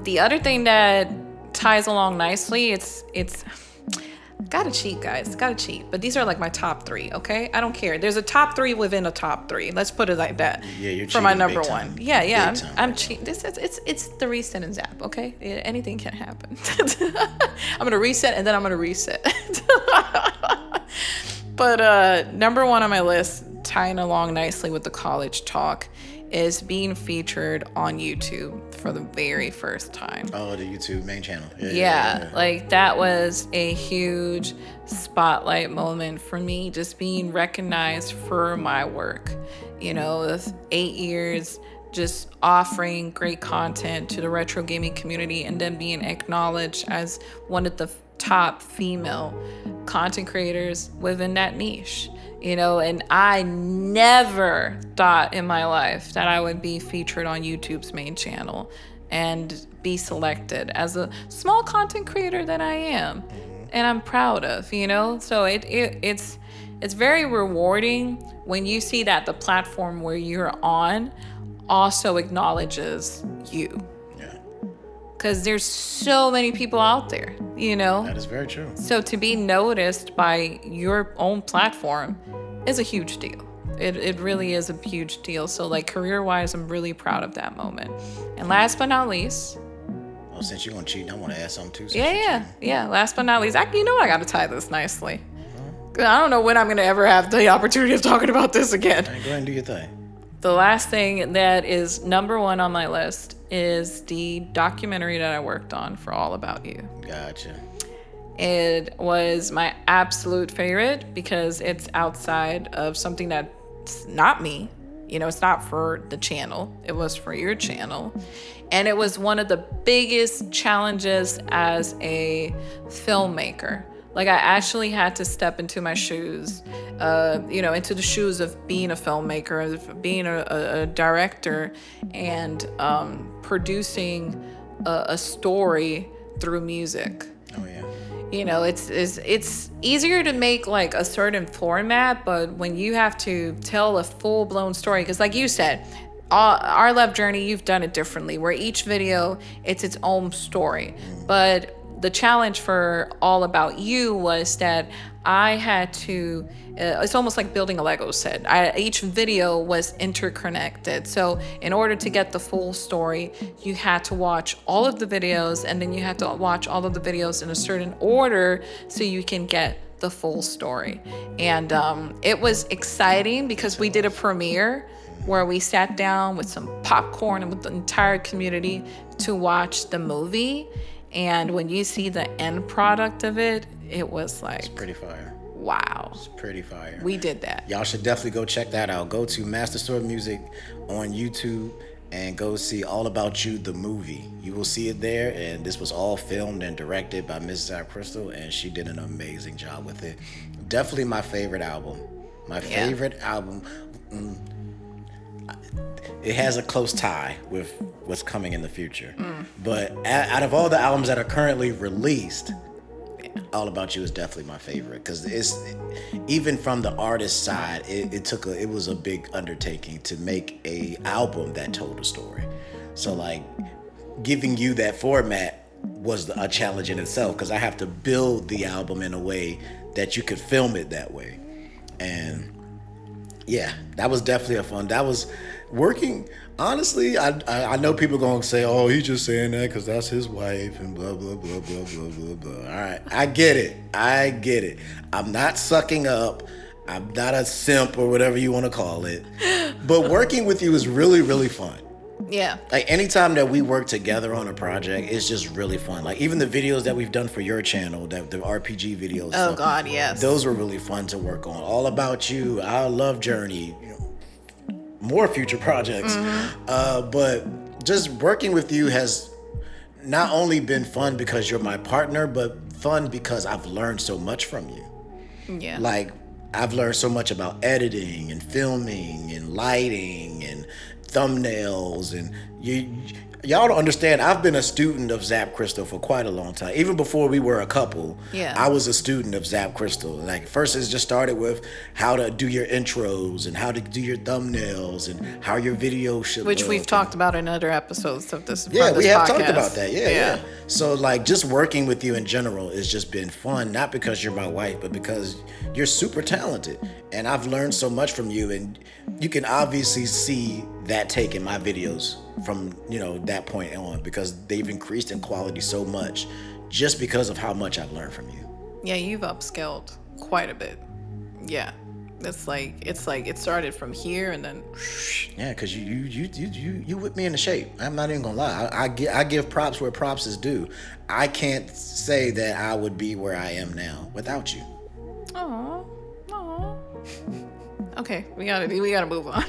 The other thing that ties along nicely, it's gotta cheat, guys, gotta cheat, but these are like my top 3. Okay, I don't care, there's a top 3 within a top 3, let's put it like that. Yeah, you're for my cheating number big one. time. Yeah, Big time I'm right cheating. It's the reset and zap. Okay, anything can happen. I'm gonna reset and then I'm gonna reset. But number one on my list, tying along nicely with the college talk, is being featured on YouTube for the very first time. Oh, the YouTube main channel. Yeah, like that was a huge spotlight moment for me, just being recognized for my work. 8 years just offering great content to the retro gaming community, and then being acknowledged as one of the top female content creators within that niche. And I never thought in my life that I would be featured on YouTube's main channel and be selected as a small content creator that I am, and I'm proud of, So it's very rewarding when you see that the platform where you're on also acknowledges you. Because there's so many people out there, That is very true. So to be noticed by your own platform is a huge deal. It really is a huge deal. So like career-wise, I'm really proud of that moment. And last but not least... Oh, since you're going to cheat, I want to add something too. Yeah. Last but not least, I got to tie this nicely. I don't know when I'm going to ever have the opportunity of talking about this again. All right, go ahead and do your thing. The last thing that is number one on my list is the documentary that I worked on for All About You. Gotcha. It was my absolute favorite because it's outside of something that's not me. It's not for the channel. It was for your channel. And it was one of the biggest challenges as a filmmaker. Like I actually had to step into my shoes, into the shoes of being a filmmaker, of being a director, and producing a story through music. Oh yeah. It's easier to make like a certain format, but when you have to tell a full-blown story, because like you said, our love journey, you've done it differently, where each video, it's its own story. But the challenge for All About You was that I had to, it's almost like building a Lego set. Each video was interconnected. So in order to get the full story, you had to watch all of the videos, and then you had to watch all of the videos in a certain order so you can get the full story. And it was exciting because we did a premiere where we sat down with some popcorn and with the entire community to watch the movie. And when you see the end product of it, it was like... It's pretty fire. Wow. It's pretty fire. We did that. Y'all should definitely go check that out. Go to Master Sword Music on YouTube and go see All About You, the movie. You will see it there, and this was all filmed and directed by Miss ZapCristal, and she did an amazing job with it. Definitely my favorite album. My favorite album. It has a close tie with what's coming in the future. But out of all the albums that are currently released, All About You is definitely my favorite, because it's, even from the artist side, it was a big undertaking to make a album that told a story. So like giving you that format was a challenge in itself, because I have to build the album in a way that you could film it that way. And yeah, that was definitely a fun. That was working. Honestly, I know people gonna say, "Oh, he's just saying that because that's his wife," and blah blah blah blah blah blah blah. All right, I get it. I'm not sucking up. I'm not a simp or whatever you want to call it. But working with you is really, really fun. Yeah. Like anytime that we work together on a project, it's just really fun. Like even the videos that we've done for your channel, the RPG videos. Oh God, yes. Those were really fun to work on. All About You, Our Love Journey, more future projects. But just working with you has not only been fun because you're my partner, but fun because I've learned so much from you. Yeah. Like I've learned so much about editing and filming and lighting and thumbnails, and y'all don't understand. I've been a student of ZapCristal for quite a long time. Even before we were a couple, I was a student of ZapCristal. Like first it just started with how to do your intros and how to do your thumbnails and how your video should Which look. we've talked about in other episodes of this. Yeah, we have podcast. talked about that. Yeah. So like just working with you in general has just been fun, not because you're my wife, but because you're super talented. And I've learned so much from you, and you can obviously see that take in my videos from, that point on, because they've increased in quality so much just because of how much I've learned from you. Yeah, you've upscaled quite a bit. Yeah. It's like it started from here and then yeah, because you whipped me into shape. I'm not even gonna lie. I give props where props is due. I can't say that I would be where I am now without you. Aw. Okay, we gotta move on.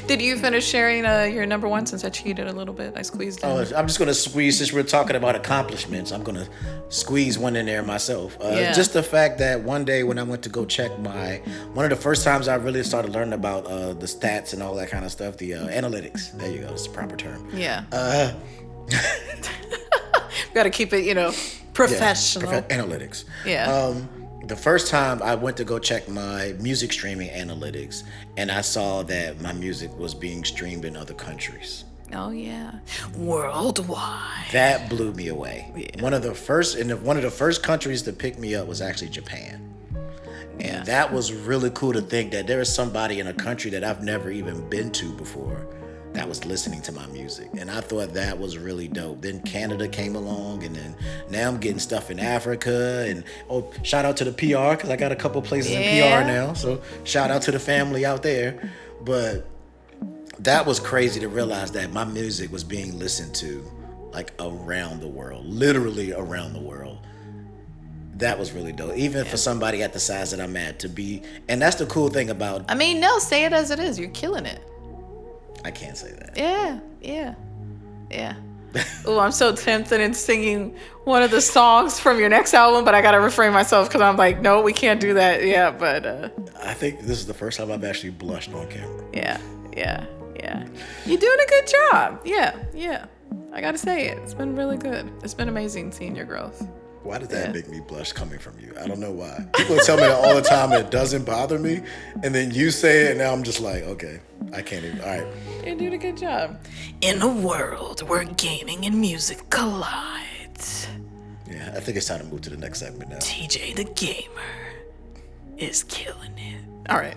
Did you finish sharing your number one, since I cheated a little bit? I squeezed in. Oh, I'm just gonna squeeze, since we're talking about accomplishments, I'm gonna squeeze one in there myself. Just the fact that one day when I went to go check one of the first times I really started learning about the stats and all that kind of stuff, the analytics. There you go, it's the proper term. Yeah. Gotta keep it, professional. Analytics. Yeah. The first time I went to go check my music streaming analytics, and I saw that my music was being streamed in other countries. Oh yeah, worldwide. That blew me away. Yeah. One of the first countries to pick me up was actually Japan, and that was really cool to think that there is somebody in a country that I've never even been to before that was listening to my music, and I thought that was really dope. Then Canada came along, and then now I'm getting stuff in Africa, and shout out to the PR, because I got a couple places in PR now, so shout out to the family out there. But that was crazy to realize that my music was being listened to like around the world, literally around the world. That was really dope, even for somebody at the size that I'm at to be. And that's the cool thing about, say it as it is. You're killing it. I can't say that. Yeah. Oh, I'm so tempted in singing one of the songs from your next album, but I gotta refrain myself because I'm like, no, we can't do that. Yeah, but I think this is the first time I've actually blushed on camera. Yeah. You're doing a good job. Yeah. I gotta say it. It's been really good. It's been amazing seeing your growth. Why does that make me blush coming from you? I don't know why. People tell me that all the time, and it doesn't bother me. And then you say it, and now I'm just like, okay, I can't even. All right. You're doing a good job. In a world where gaming and music collide. Yeah, I think it's time to move to the next segment now. TeeJay the Gamer is killing it. All right.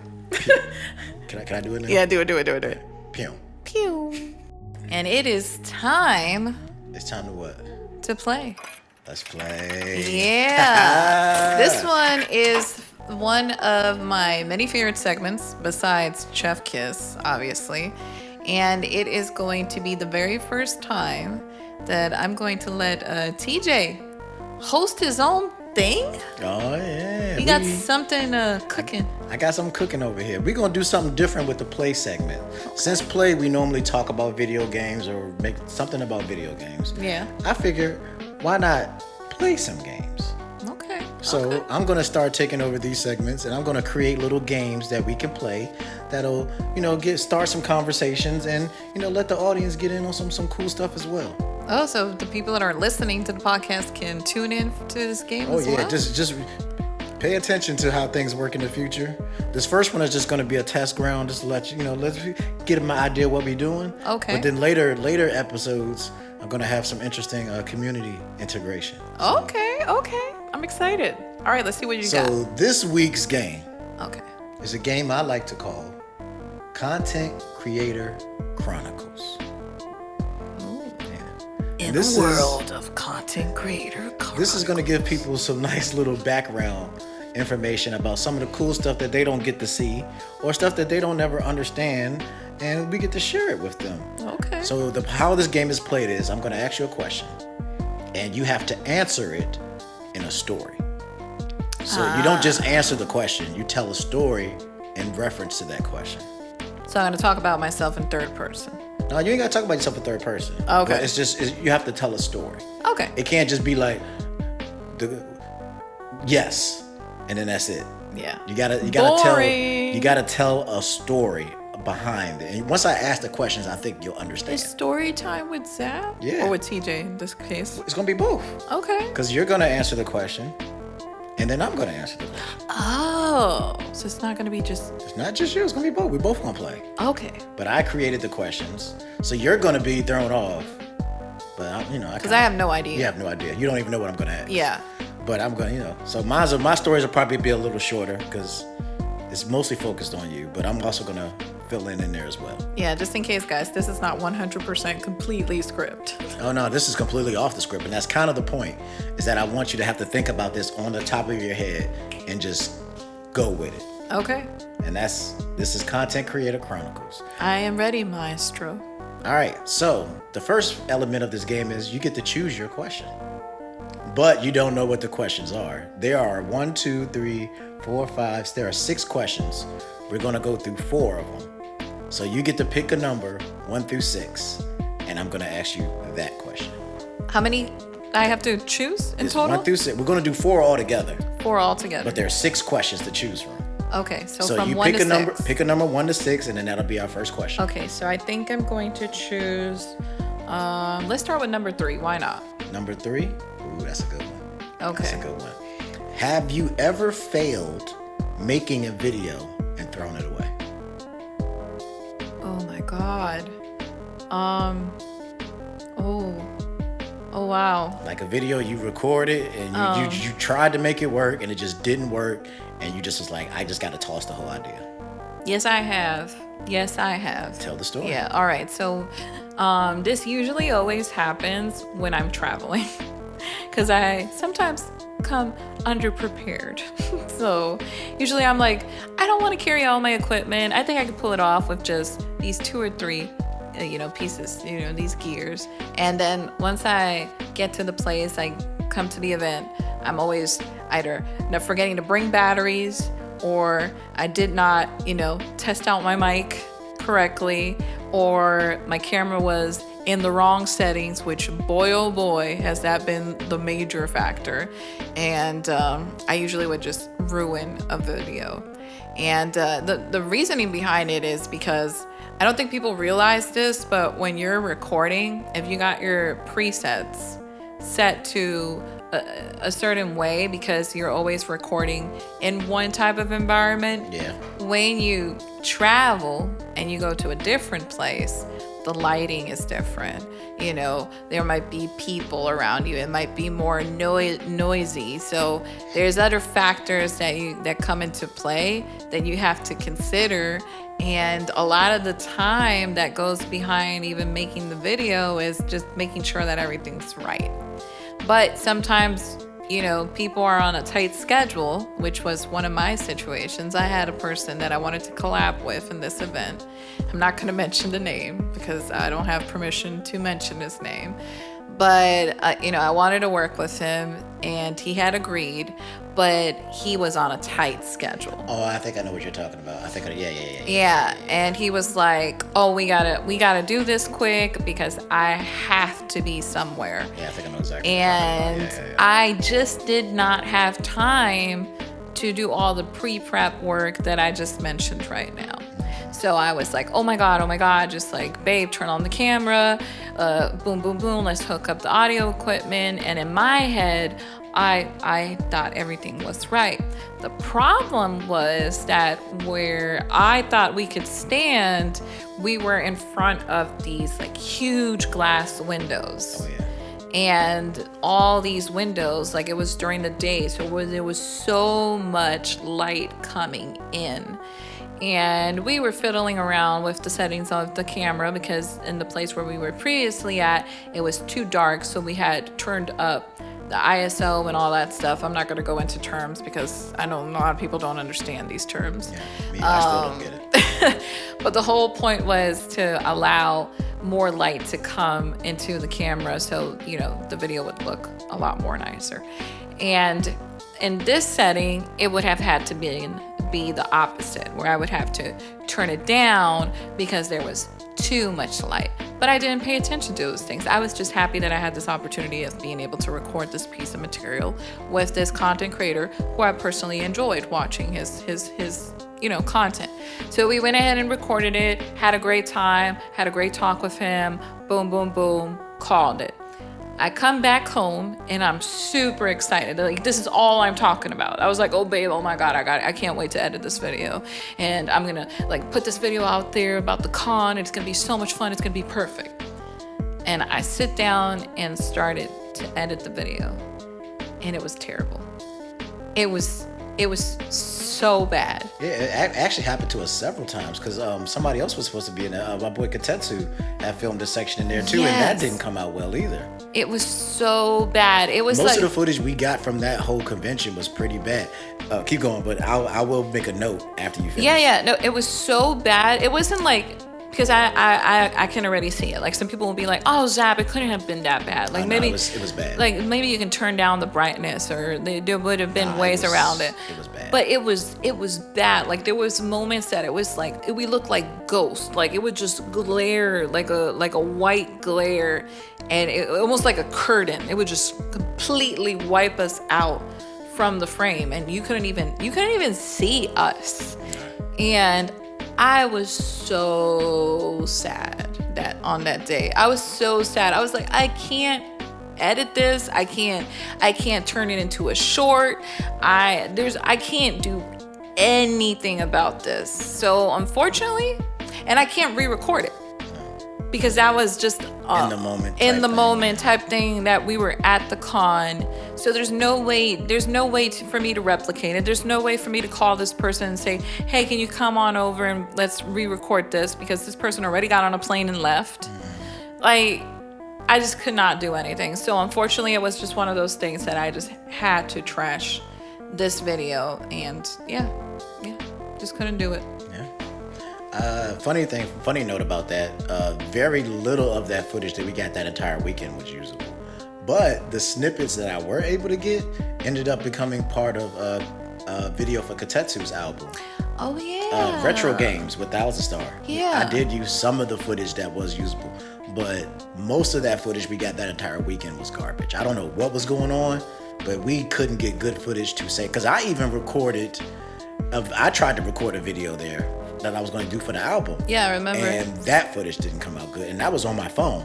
Can I do it now? Yeah, do it. Pew. And it is time. It's time to what? To play. Let's play. Yeah. This one is one of my many favorite segments besides Chef Kiss, obviously. And it is going to be the very first time that I'm going to let TeeJay host his own thing. Oh, yeah. You got something cooking. I got something cooking over here. We're going to do something different with the play segment. Since play, we normally talk about video games or make something about video games. Yeah. I figure, why not play some games? Okay. So I'm going to start taking over these segments, and I'm going to create little games that we can play that'll, start some conversations and, let the audience get in on some cool stuff as well. Oh, so the people that are listening to the podcast can tune in to this game as well? Just pay attention to how things work in the future. This first one is just going to be a test ground, just to let let's get them an idea what we're doing. Okay. But then later episodes, I'm gonna have some interesting community integration. Okay. I'm excited. All right, let's see what you got. So this week's game Okay. is a game I like to call Content Creator Chronicles. In this the world of Content Creator Chronicles. This is going to give people some nice little background information about some of the cool stuff that they don't get to see or stuff that they don't ever understand, and we get to share it with them. Okay. So how this game is played is I'm going to ask you a question, and you have to answer it in a story. So you don't just answer the question, you tell a story in reference to that question. So I'm going to talk about myself in third person. No, you ain't got to talk about yourself in third person. Okay. But you have to tell a story. Okay. It can't just be like, yes, and then that's it. Yeah. You gotta tell a story behind it. And once I ask the questions, I think you'll understand. Is story time with Zap? Yeah. Or with TeeJay in this case? It's gonna be both. Okay. Because you're gonna answer the question, and then I'm gonna answer the question. Oh, so it's not gonna be just. It's not just you. It's gonna be both. We both gonna play. Okay. But I created the questions, so you're gonna be thrown off. But because I have no idea. You have no idea. You don't even know what I'm gonna ask. Yeah. But I'm gonna, so my stories will probably be a little shorter because it's mostly focused on you. But I'm also gonna fill in there as well. Yeah, just in case, guys, this is not 100% completely script. Oh no, this is completely off the script, and that's kind of the point. Is that I want you to have to think about this on the top of your head and just go with it. Okay. And this is Content Creator Chronicles. I am ready, maestro. All right, so the first element of this game is you get to choose your question. But you don't know what the questions are. There are 1, 2, 3, 4, 5. There are 6 questions. We're going to go through 4 of them. So you get to pick a number 1 through 6, and I'm going to ask you that question. How many I have to choose in It's total? 1 through 6. We're going to do 4 altogether. 4 altogether. But there are 6 questions to choose from. Okay, so So from you 1 pick to a number, 6. pick a number 1 to 6, and then that'll be our first question. Okay, so I think I'm going to choose. Let's start with number 3. Why not? Number 3. Ooh, that's a good one. Okay. That's a good one. Have you ever failed making a video and thrown it away? Oh my God. Oh wow. Like a video you recorded and you tried to make it work and it just didn't work, and you just was like, I just got to toss the whole idea. Yes, I have. Tell the story. Yeah. All right. So, this usually always happens when I'm traveling, because I sometimes come underprepared. So usually I'm like, I don't want to carry all my equipment. I think I could pull it off with just these 2 or 3, pieces, these gears. And then once I get to the place, I come to the event, I'm always either forgetting to bring batteries, or I did not, test out my mic correctly, or my camera was in the wrong settings, which boy, oh boy, has that been the major factor. And I usually would just ruin a video. And the reasoning behind it is because I don't think people realize this, but when you're recording, if you got your presets set to a certain way, because you're always recording in one type of environment, when you travel and you go to a different place, the lighting is different. There might be people around you. It might be more noisy. So there's other factors that come into play that you have to consider. And a lot of the time that goes behind even making the video is just making sure that everything's right. But sometimes, people are on a tight schedule, which was one of my situations. I had a person that I wanted to collab with in this event. I'm not going to mention the name because I don't have permission to mention his name. But, I wanted to work with him, and he had agreed, but he was on a tight schedule. Oh, I think I know what you're talking about. Yeah, and he was like, "Oh, we gotta do this quick because I have to be somewhere." Yeah, I think I know exactly. And I just did not have time to do all the pre-prep work that I just mentioned right now. So I was like, oh my God, just like, babe, turn on the camera, boom, boom, boom, let's hook up the audio equipment. And in my head, I thought everything was right. The problem was that where I thought we could stand, we were in front of these like huge glass windows. Oh, yeah. And all these windows, like it was during the day, so there was so much light coming in. And we were fiddling around with the settings of the camera because in the place where we were previously at, it was too dark, so we had turned up the ISO and all that stuff. I'm not going to go into terms because I know a lot of people don't understand these terms. Yeah, me, I still don't get it. But the whole point was to allow more light to come into the camera so, you know, the video would look a lot more nicer. And in this setting, it would have had to be the opposite, where I would have to turn it down because there was too much light. But I didn't pay attention to those things. I was just happy that I had this opportunity of being able to record this piece of material with this content creator who I personally enjoyed watching his you know, content. So we went ahead and recorded it, had a great time, had a great talk with him, boom, boom, boom, called it. I come back home and I'm super excited. Like, this is all I'm talking about. I was like, oh babe, oh my God, I can't wait to edit this video. And I'm gonna like put this video out there about the con. It's gonna be so much fun. It's gonna be perfect. And I sit down and started to edit the video. And it was terrible. It was so bad. Yeah, it actually happened to us several times because somebody else was supposed to be in there. My boy Katetsu had filmed a section in there too, and that didn't come out well either. It was so bad. It was most of the footage we got from that whole convention was pretty bad. Keep going, but I will make a note after you finish. Yeah. No, it was so bad. It wasn't like, because I can already see it. Like some people will be like, "Oh, Zap, it couldn't have been that bad." Like maybe it was bad. Like maybe you can turn down the brightness, or there would have been ways around it. It was bad. But it was bad. Like there was moments that it was like we looked like ghosts. Like it would just glare like a white glare, and it almost like a curtain. It would just completely wipe us out from the frame, and you couldn't even see us. And I was so sad that on that day. I was so sad. I was like, I can't edit this. I can't turn it into a short. I can't do anything about this. So unfortunately, and I can't re-record it because that was just in the moment type thing that we were at the con. So there's no way for me to replicate it. There's no way for me to call this person and say, hey, can you come on over and let's re-record this, because this person already got on a plane and left. Like, I just could not do anything. So unfortunately, it was just one of those things that I just had to trash this video, and yeah, just couldn't do it. Funny note about that, very little of that footage that we got that entire weekend was usable. But the snippets that I were able to get ended up becoming part of a video for Katetsu's album. Oh, yeah. Retro Games with Thousand Star. Yeah. I did use some of the footage that was usable, but most of that footage we got that entire weekend was garbage. I don't know what was going on, but we couldn't get good footage to say, because I even I tried to record a video there that I was going to do for the album. Yeah, I remember. And that footage didn't come out good, and that was on my phone.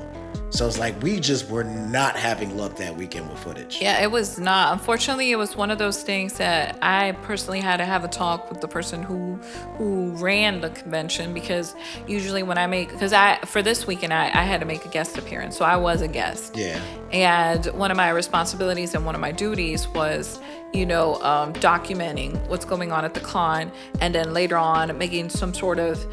So it's like we just were not having luck that weekend with footage. Yeah, it was not. Unfortunately, it was one of those things that I personally had to have a talk with the person who ran the convention, because usually when for this weekend I had to make a guest appearance, so I was a guest. Yeah. And one of my responsibilities and one of my duties was, documenting what's going on at the con, and then later on making some sort of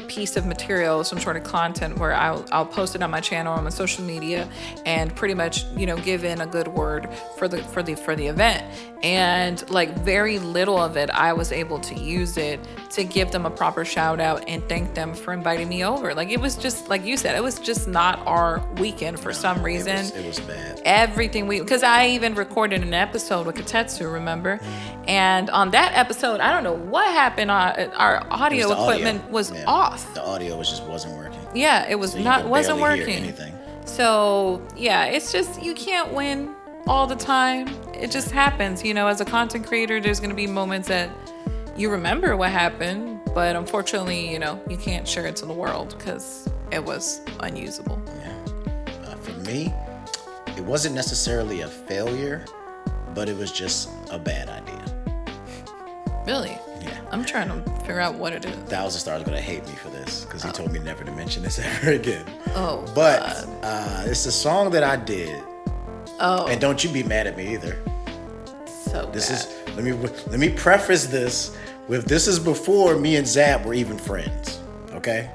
piece of material, some sort of content where I'll post it on my channel, on my social media, and pretty much give in a good word for the event. And like very little of it I was able to use it to give them a proper shout out and thank them for inviting me over. Like it was just like you said, it was just not our weekend for some reason. It was bad. Everything because I even recorded an episode with Katetsu, remember? And on that episode, I don't know what happened. Our audio equipment was off. The audio wasn't working. Yeah, it was so wasn't working. Hear anything. So yeah, it's just you can't win all the time. It just happens. As a content creator, there's gonna be moments that you remember what happened, but unfortunately, you can't share it to the world because it was unusable. Yeah. For me, it wasn't necessarily a failure, but it was just a bad idea. Really? Yeah. I'm trying to figure out what it is. Thousand Stars gonna hate me for this because he told me never to mention this ever again. Oh. But it's a song that I did. Oh. And don't you be mad at me either. So This bad. is let me preface this with this is before me and Zap were even friends. Okay?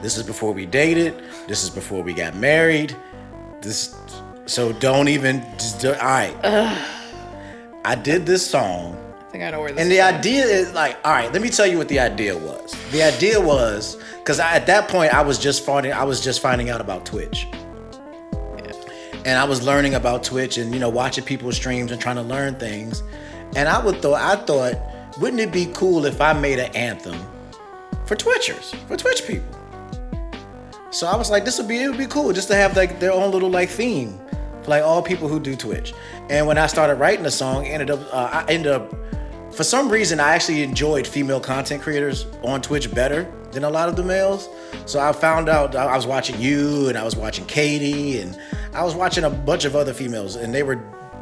This is before we dated. This is before we got married. So don't even. All right. I did this song. I think I know where this And is the going. idea is like, all right, let me tell you what the idea was. The idea was, because at that point I was just finding out about Twitch. Yeah. And I was learning about Twitch and, watching people's streams and trying to learn things. And I thought, wouldn't it be cool if I made an anthem for Twitchers, for Twitch people? So I was like, it would be cool just to have like their own little like theme for like all people who do Twitch. And when I started writing the song, I ended up, for some reason, I actually enjoyed female content creators on Twitch better than a lot of the males. So I found out, I was watching you and I was watching Katie and I was watching a bunch of other females and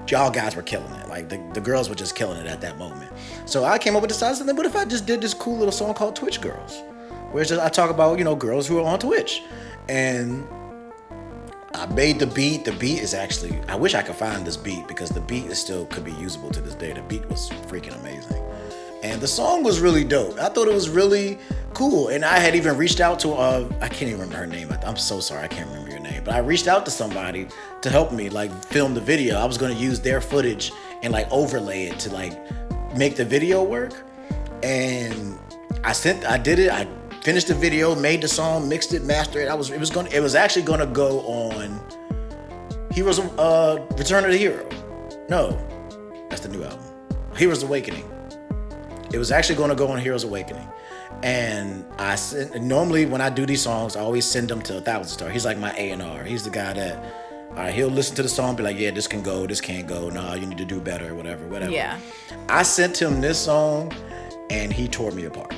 y'all guys were killing it. Like the girls were just killing it at that moment. So I came up with this idea, what if I just did this cool little song called Twitch Girls? Where it's just, I talk about, girls who are on Twitch. And I made the beat. The beat is actually, I wish I could find this beat because the beat could be usable to this day. The beat was freaking amazing. And the song was really dope. I thought it was really cool. And I had even reached out to, I can't even remember her name. I'm so sorry, I can't remember your name. But I reached out to somebody to help me like film the video. I was gonna use their footage and like overlay it to like make the video work. And I did it. I finished the video, made the song, mixed it, mastered it. It was actually gonna go on Heroes Return of the Hero. No, that's the new album. Heroes Awakening. It was actually gonna go on Heroes Awakening. And normally when I do these songs, I always send them to 1000 Star. He's like my A&R. He's the guy that, all right, he'll listen to the song, be like, yeah, this can go, this can't go. Nah, you need to do better, whatever. Yeah. I sent him this song and he tore me apart.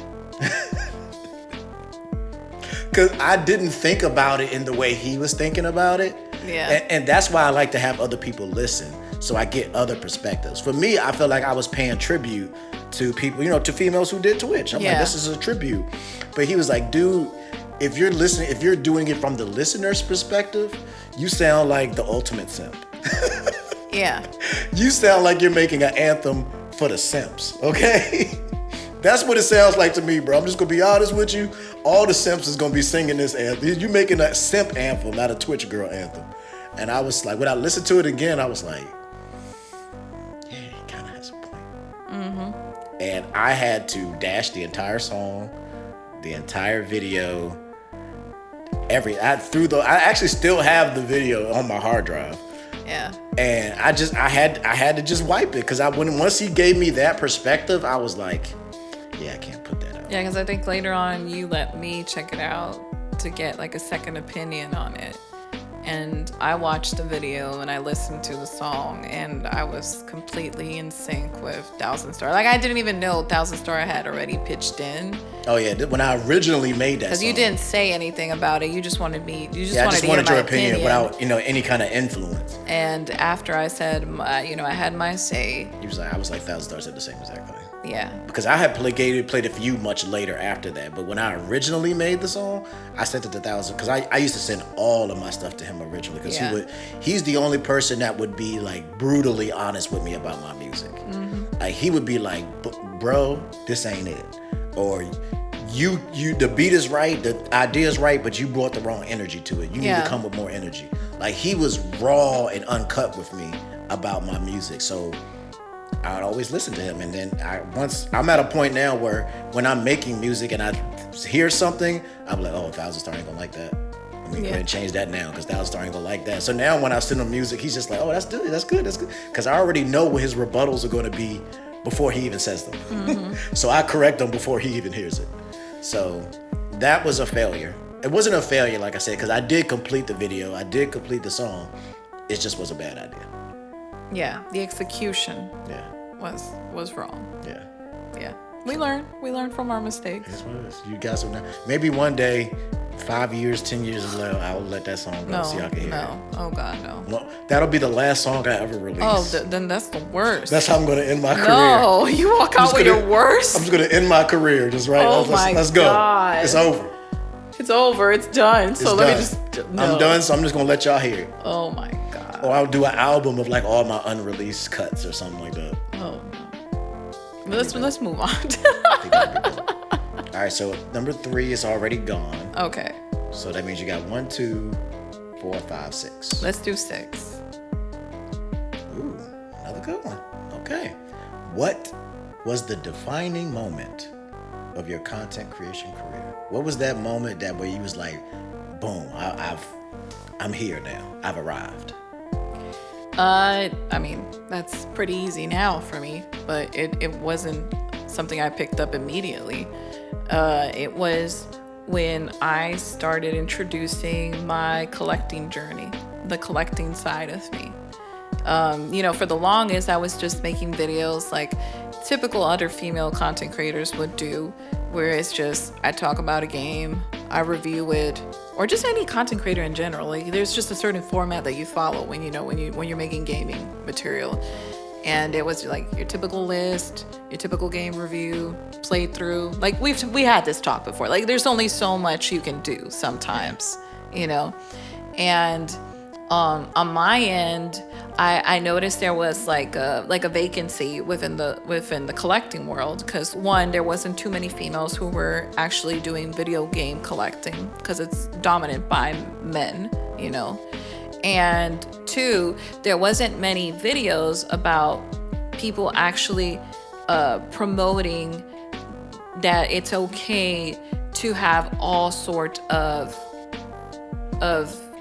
Because I didn't think about it in the way he was thinking about it. Yeah. And that's why I like to have other people listen so I get other perspectives. For me, I feel like I was paying tribute to people, to females who did Twitch. I'm like, this is a tribute. But he was like, dude, if you're doing it from the listener's perspective, you sound like the ultimate simp. Yeah. You sound like you're making an anthem for the simps, okay? That's what it sounds like to me, bro. I'm just gonna be honest with you. All the simps is gonna be singing this anthem. You making a simp anthem, not a Twitch girl anthem. And I was like, when I listened to it again, I was like, yeah, he kind of has a point. Mm-hmm. And I had to dash the entire song, the entire video, I actually still have the video on my hard drive. Yeah. And I had to just wipe it because once he gave me that perspective, I was like, yeah, I can't put that out. Yeah, because I think later on you let me check it out to get like a second opinion on it. And I watched the video and I listened to the song and I was completely in sync with 1000 Star. Like I didn't even know 1000 Star had already pitched in. Oh yeah, when I originally made that song. Because you didn't say anything about it. You just wanted me. I just wanted your opinion without any kind of influence. And after I said, I had my say. I was like 1000 Star said the same exact thing. Yeah. Because I had played it for you much later after that. But when I originally made the song, I sent it to 1000 because I used to send all of my stuff to him originally because he's the only person that would be like brutally honest with me about my music. Mm-hmm. Like he would be like, bro, this ain't it. Or you the beat is right, the idea is right, but you brought the wrong energy to it. You need to come with more energy. Like he was raw and uncut with me about my music. So I'd always listen to him. And then I'm at a point now where when I'm making music and I hear something, I'm like, oh, 1000 Star ain't gonna like that. Let me go ahead and change that now because 1000 Star ain't gonna like that. So now when I send him music, he's just like, oh, that's good. Because I already know what his rebuttals are gonna be before he even says them. Mm-hmm. So I correct them before he even hears it. So that was a failure. It wasn't a failure, like I said, because I did complete the video. I did complete the song. It just was a bad idea. Yeah, the execution was wrong. Yeah. We learn from our mistakes. That's what it is. You guys will maybe one day 5 years, 10 years later, I'll let that song go so y'all can hear it. Oh God, no. No, that'll be the last song I ever release. Oh, then that's the worst. That's how I'm going to end my career. No, you walk out with your worst. I'm just going to end my career. Just right. Oh Let's go. God. It's over. It's over. It's done. So let me just. No. I'm done. So I'm just going to let y'all hear it. Oh my God. Or I'll do an album of like all my unreleased cuts or something like that. Oh no. Let's move on. All right. So number 3 is already gone. Okay. So that means you got 1, 2, 4, 5, 6. Let's do 6. Ooh, another good one. Okay. What was the defining moment of your content creation career? What was that moment that where you was like, boom, I'm here now. I've arrived. I mean, that's pretty easy now for me, but it wasn't something I picked up immediately. It was when I started introducing my collecting journey, the collecting side of me. For the longest, I was just making videos like typical other female content creators would do, where it's just, I talk about a game, I review it, or just any content creator in general. Like, there's just a certain format that you follow when you're making gaming material. And it was like your typical list, your typical game review, playthrough. Like we had this talk before. Like, there's only so much you can do sometimes, And on my end, I noticed there was like a vacancy within the collecting world, because one, there wasn't too many females who were actually doing video game collecting, because it's dominant by men, And 2, there wasn't many videos about people actually promoting that it's okay to have all sort of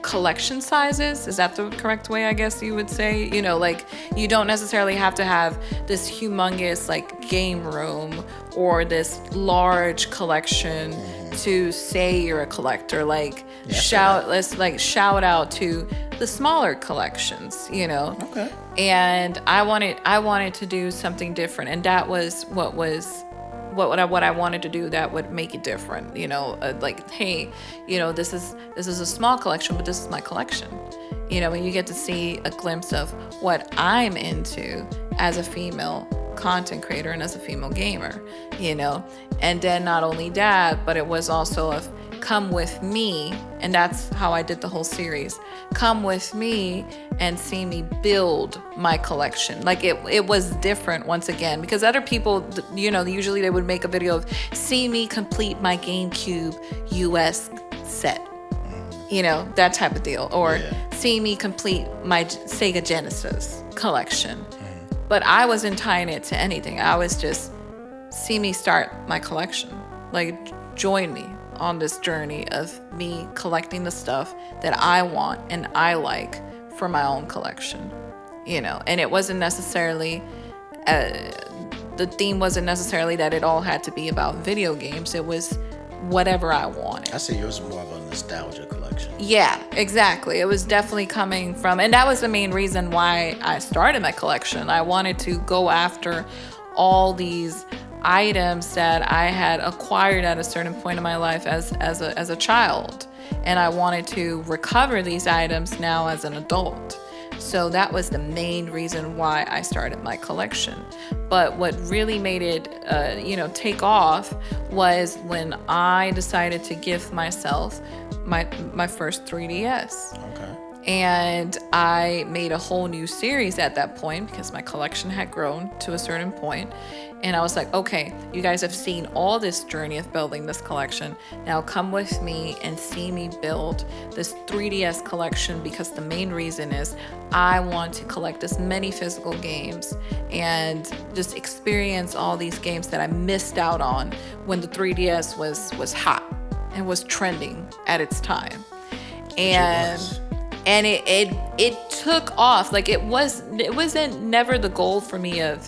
collection sizes. Is that the correct way, I guess you would say? Like, you don't necessarily have to have this humongous like game room or this large collection to say you're a collector. Like, let's shout out to the smaller collections, Okay. And I wanted to do something different, and that was what I wanted to do that would make it different. Like, hey, this is a small collection, but this is my collection. And you get to see a glimpse of what I'm into as a female content creator and as a female gamer. And then not only that, but it was also a come with me, and that's how I did the whole series. Come with me and see me build my collection. Like, it was different once again, because other people, usually they would make a video of see me complete my GameCube US set, that type of deal, or see me complete my Sega Genesis collection. But I wasn't tying it to anything. I was just, see me start my collection. Like, join me on this journey of me collecting the stuff that I want and I like for my own collection, and it wasn't necessarily, the theme wasn't necessarily that it all had to be about video games. It was whatever I wanted. I see yours more of a nostalgia collection. Yeah, exactly. It was definitely coming from, and that was the main reason why I started my collection. I wanted to go after all these items that I had acquired at a certain point in my life as a child, and I wanted to recover these items now as an adult. So that was the main reason why I started my collection. But what really made it take off was when I decided to gift myself my first 3DS. Okay. And I made a whole new series at that point, because my collection had grown to a certain point. And I was like, okay, you guys have seen all this journey of building this collection. Now come with me and see me build this 3DS collection, because the main reason is I want to collect as many physical games and just experience all these games that I missed out on when the 3DS was hot and was trending at its time. And it took off. Like, it wasn't never the goal for me of,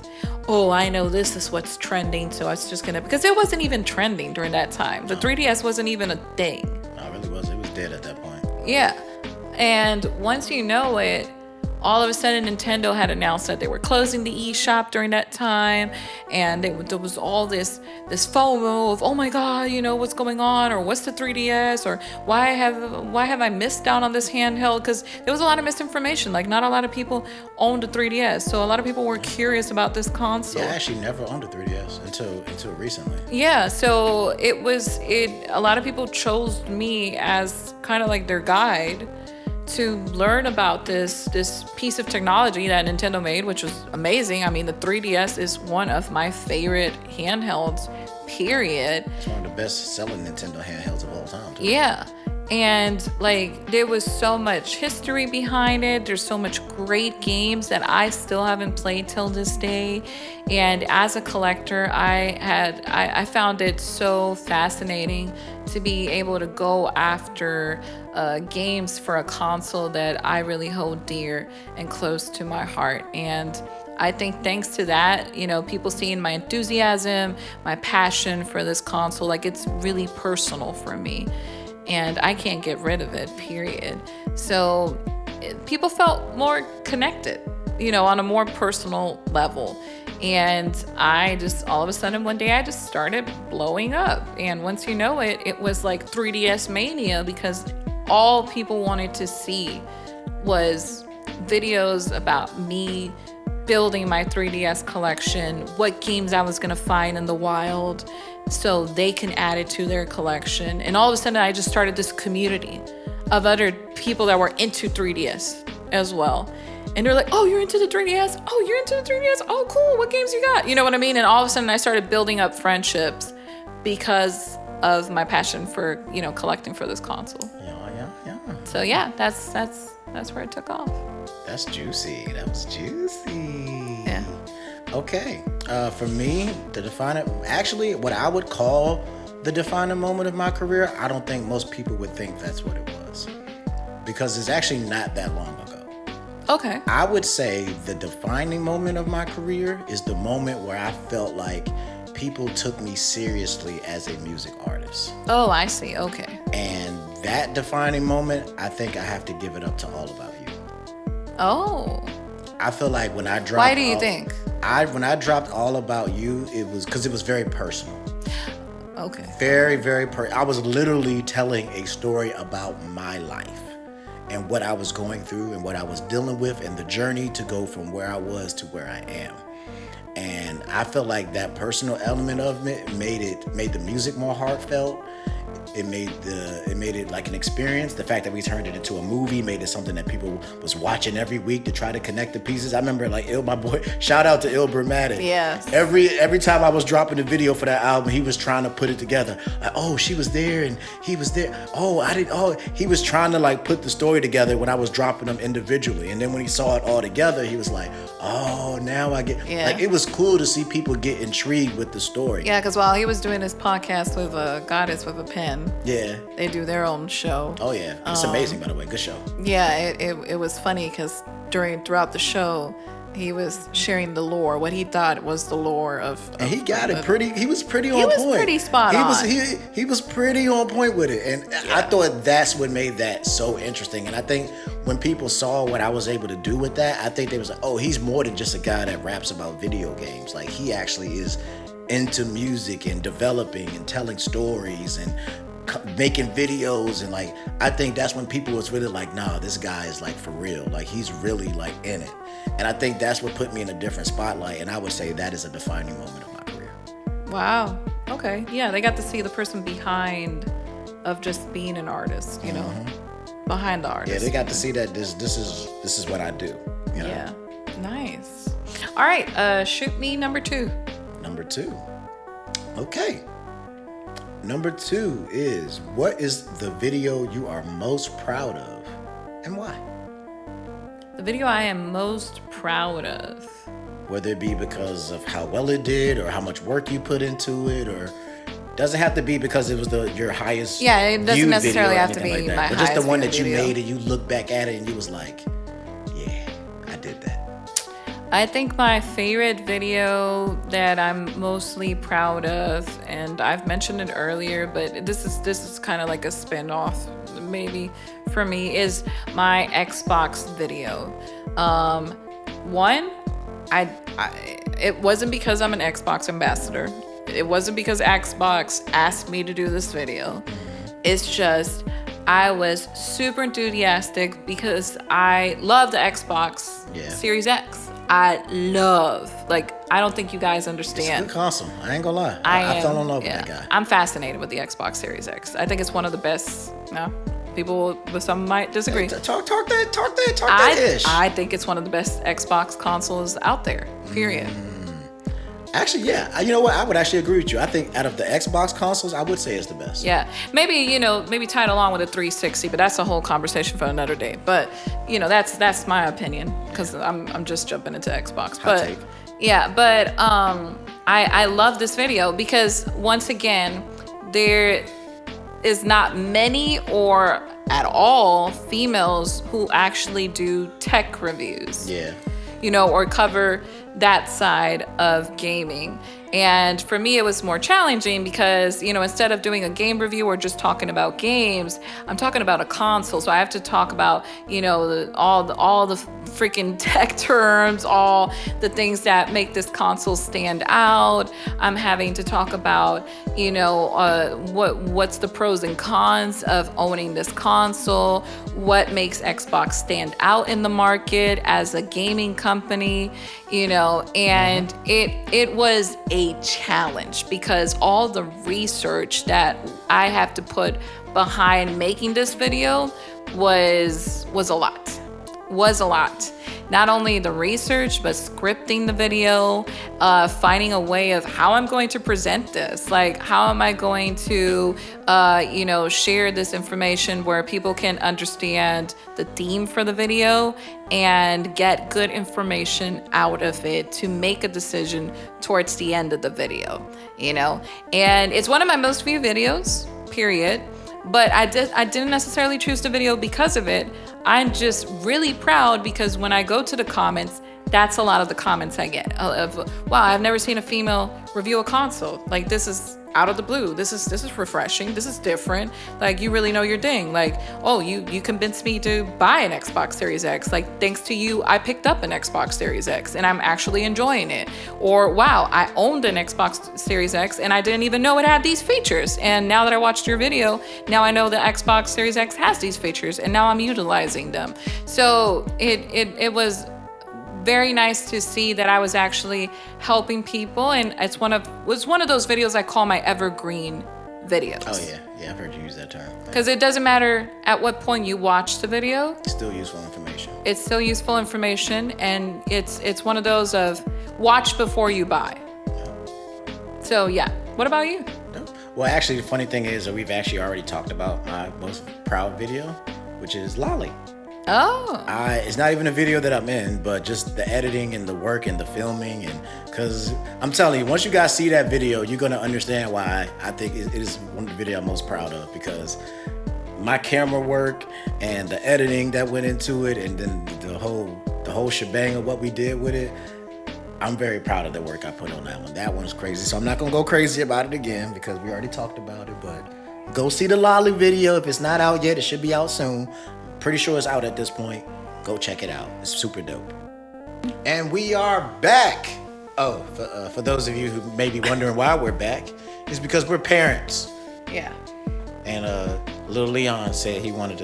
oh, I know this is what's trending, so I was just gonna, because it wasn't even trending during that time. The 3DS wasn't even a thing. No, it really was. It was dead at that point. Yeah. And once you know it, all of a sudden Nintendo had announced that they were closing the eShop during that time, and there was all this FOMO of, oh my god, what's going on, or what's the 3DS, or why have I missed out on this handheld? Because there was a lot of misinformation. Like, not a lot of people owned a 3DS, so a lot of people were curious about this console. Yeah, I actually never owned a 3DS until recently. Yeah, so a lot of people chose me as kind of like their guide to learn about this piece of technology that Nintendo made, which was amazing. I mean, the 3DS is one of my favorite handhelds, period. It's one of the best selling Nintendo handhelds of all time, too. Yeah. And like, there was so much history behind it. There's so much great games that I still haven't played till this day. And as a collector, I found it so fascinating to be able to go after games for a console that I really hold dear and close to my heart. And I think thanks to that, people seeing my enthusiasm, my passion for this console, like, it's really personal for me. And I can't get rid of it, period. So people felt more connected, on a more personal level. And I just, all of a sudden, one day I just started blowing up. And once you know it, it was like 3DS mania, because all people wanted to see was videos about me building my 3DS collection, what games I was gonna find in the wild so they can add it to their collection. And all of a sudden I just started this community of other people that were into 3DS as well. And they're like, oh, you're into the 3DS? Oh, you're into the 3DS? Oh, cool, what games you got? You know what I mean? And all of a sudden I started building up friendships because of my passion for, collecting for this console. Yeah. So yeah, that's where it took off. That's juicy. That was juicy. Yeah. Okay. For me, what I would call the defining moment of my career, I don't think most people would think that's what it was, because it's actually not that long ago. Okay. I would say the defining moment of my career is the moment where I felt like people took me seriously as a music artist. Oh, I see. Okay. And that defining moment, I think I have to give it up to All About You. Oh. I feel like when I dropped... Why do you think? When I dropped All About You, it was because it was very personal. Okay. Very, very I was literally telling a story about my life and what I was going through and what I was dealing with and the journey to go from where I was to where I am. And I felt like that personal element of it made the music more heartfelt. It made it like an experience. The fact that we turned it into a movie made it something that people was watching every week to try to connect the pieces. I remember my boy, shout out to Ilbermatic. Yes. Every time I was dropping a video for that album, he was trying to put it together. Like, oh, she was there and he was there. He was trying to like put the story together when I was dropping them individually. And then when he saw it all together, he was like, oh, now I get. Yeah. Like, it was cool to see people get intrigued with the story. Yeah, because while he was doing his podcast with a Goddess with a Pen, yeah, they do their own show. Oh yeah, it's amazing, by the way. Good show. Yeah, it was funny because throughout the show, he was sharing the lore, what he thought was the lore of. And he got it pretty. He was pretty on point. He was pretty spot on. He was pretty on point with it, and yeah. I thought that's what made that so interesting. And I think when people saw what I was able to do with that, I think they was like, oh, he's more than just a guy that raps about video games. Like, he actually is into music and developing and telling stories and making videos. And like, I think that's when people was really like, nah, this guy is like for real. Like, he's really like in it. And I think that's what put me in a different spotlight. And I would say that is a defining moment of my career. Wow. Okay. Yeah, they got to see the person behind of just being an artist, you know, behind the artist. Yeah, they got to see that this is what I do. You know? Yeah. Nice. All right. Shoot me number 2. Number 2. Okay. Number 2 is, what is the video you are most proud of and why? The video I am most proud of. Whether it be because of how well it did or how much work you put into it, or doesn't have to be because it was your highest. Yeah, it doesn't necessarily have to be like my but just the one that you video. made and you look back at it and you was like, yeah, I did that. I think my favorite video that I'm mostly proud of, and I've mentioned it earlier, but this is kind of like a spin-off maybe for me is my Xbox video. One, it wasn't because I'm an Xbox ambassador. It wasn't because Xbox asked me to do this video. It's just I was super enthusiastic because I love the Xbox Series X. I don't think you guys understand. It's a good console. I ain't gonna lie. I fell in love with that guy. I'm fascinated with the Xbox Series X. I think it's one of the best. No, people, but some might disagree. Talk that ish. I think it's one of the best Xbox consoles out there. Period. Actually, yeah. You know what? I would actually agree with you. I think out of the Xbox consoles, I would say it's the best. Yeah. Maybe tied along with a 360, but that's a whole conversation for another day. But, that's my opinion because I'm just jumping into Xbox. Hot take. Yeah, but I love this video because once again, there is not many or at all females who actually do tech reviews. Yeah. Or cover that side of gaming. And for me, it was more challenging because, instead of doing a game review or just talking about games, I'm talking about a console. So I have to talk about, all the freaking tech terms, all the things that make this console stand out. I'm having to talk about, what's the pros and cons of owning this console, what makes Xbox stand out in the market as a gaming company, and it was a challenge because all the research that I have to put behind making this video was a lot. Not only the research, but scripting the video, finding a way of how I'm going to present this. Like, how am I going to, share this information where people can understand the theme for the video and get good information out of it to make a decision towards the end of the video, And it's one of my most viewed videos, period. But I didn't necessarily choose the video because of it. I'm just really proud because when I go to the comments, that's a lot of the comments I get of, wow, I've never seen a female review a console. Like, this is out of the blue. This is refreshing. This is different. Like, you really know your thing. Like, oh, you convinced me to buy an Xbox Series X. Like, thanks to you, I picked up an Xbox Series X and I'm actually enjoying it. Or, wow, I owned an Xbox Series X and I didn't even know it had these features. And now that I watched your video, now I know the Xbox Series X has these features and now I'm utilizing them. So it was very nice to see that I was actually helping people, and it was one of those videos I call my evergreen videos. Oh yeah, I've heard you use that term. Because it doesn't matter at what point you watch the video. It's still useful information. It's still useful information, and it's one of those of watch before you buy. So yeah, what about you? Well, actually, the funny thing is that we've actually already talked about my most proud video, which is Lolly. Oh. It's not even a video that I'm in, but just the editing and the work and the filming, and because I'm telling you, once you guys see that video, you're gonna understand why I think it is one of the videos I'm most proud of, because my camera work and the editing that went into it, and then the whole shebang of what we did with it. I'm very proud of the work I put on that one. That one's crazy, so I'm not gonna go crazy about it again because we already talked about it. But go see the Lolly video if it's not out yet. It should be out soon. Pretty sure it's out at this point. Go check it out. It's super dope. And we are back. Oh, for those of you who may be wondering why we're back, it's because we're parents. Yeah. And little Leon said he wanted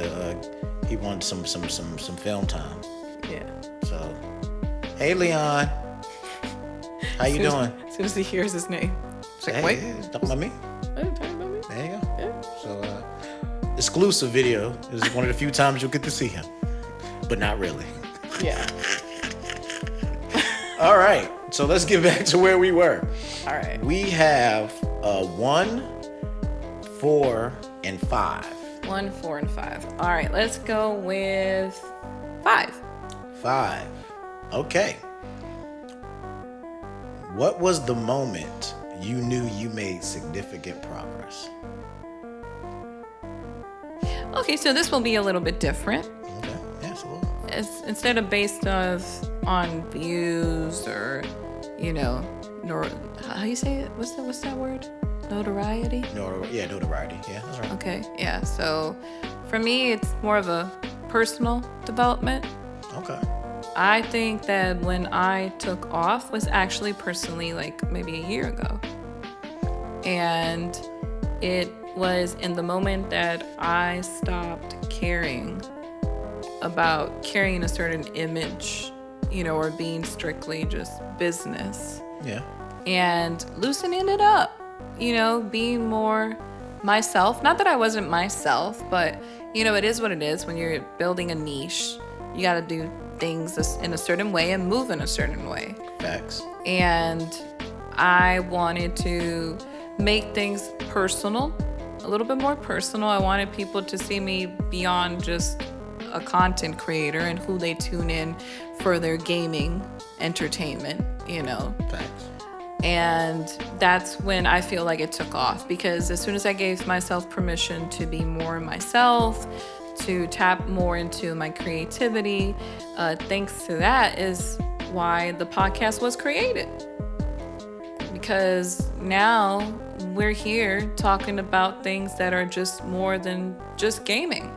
some film time. Yeah. So, hey Leon, how you doing? As soon as he hears his name, it's like, hey, wait, talking about me? Hey, talking about me? There you go. Yeah. So, exclusive video. This is one of the few times you'll get to see him, but not really. Yeah. All right. So let's get back to where we were. All right. We have 1, 4, and 5. 1, 4, and 5. All right. Let's go with 5. 5. Okay. What was the moment you knew you made significant progress? Okay, so this will be a little bit different. Okay. Yes, a little. Instead of based on views or, how you say it? What's that word? Notoriety? Notoriety. Yeah, that's right. Okay, yeah. So For me, it's more of a personal development. Okay. I think that when I took off was actually personally like maybe a year ago. And it was in the moment that I stopped caring about carrying a certain image, or being strictly just business. Yeah. And loosening it up, being more myself. Not that I wasn't myself, but, it is what it is. When you're building a niche, you got to do things in a certain way and move in a certain way. Facts. And I wanted to make things personal, a little bit more personal. I wanted people to see me beyond just a content creator and who they tune in for their gaming entertainment, Facts. And that's when I feel like it took off, because as soon as I gave myself permission to be more myself, to tap more into my creativity, thanks to that is why the podcast was created. Because now we're here talking about things that are just more than just gaming.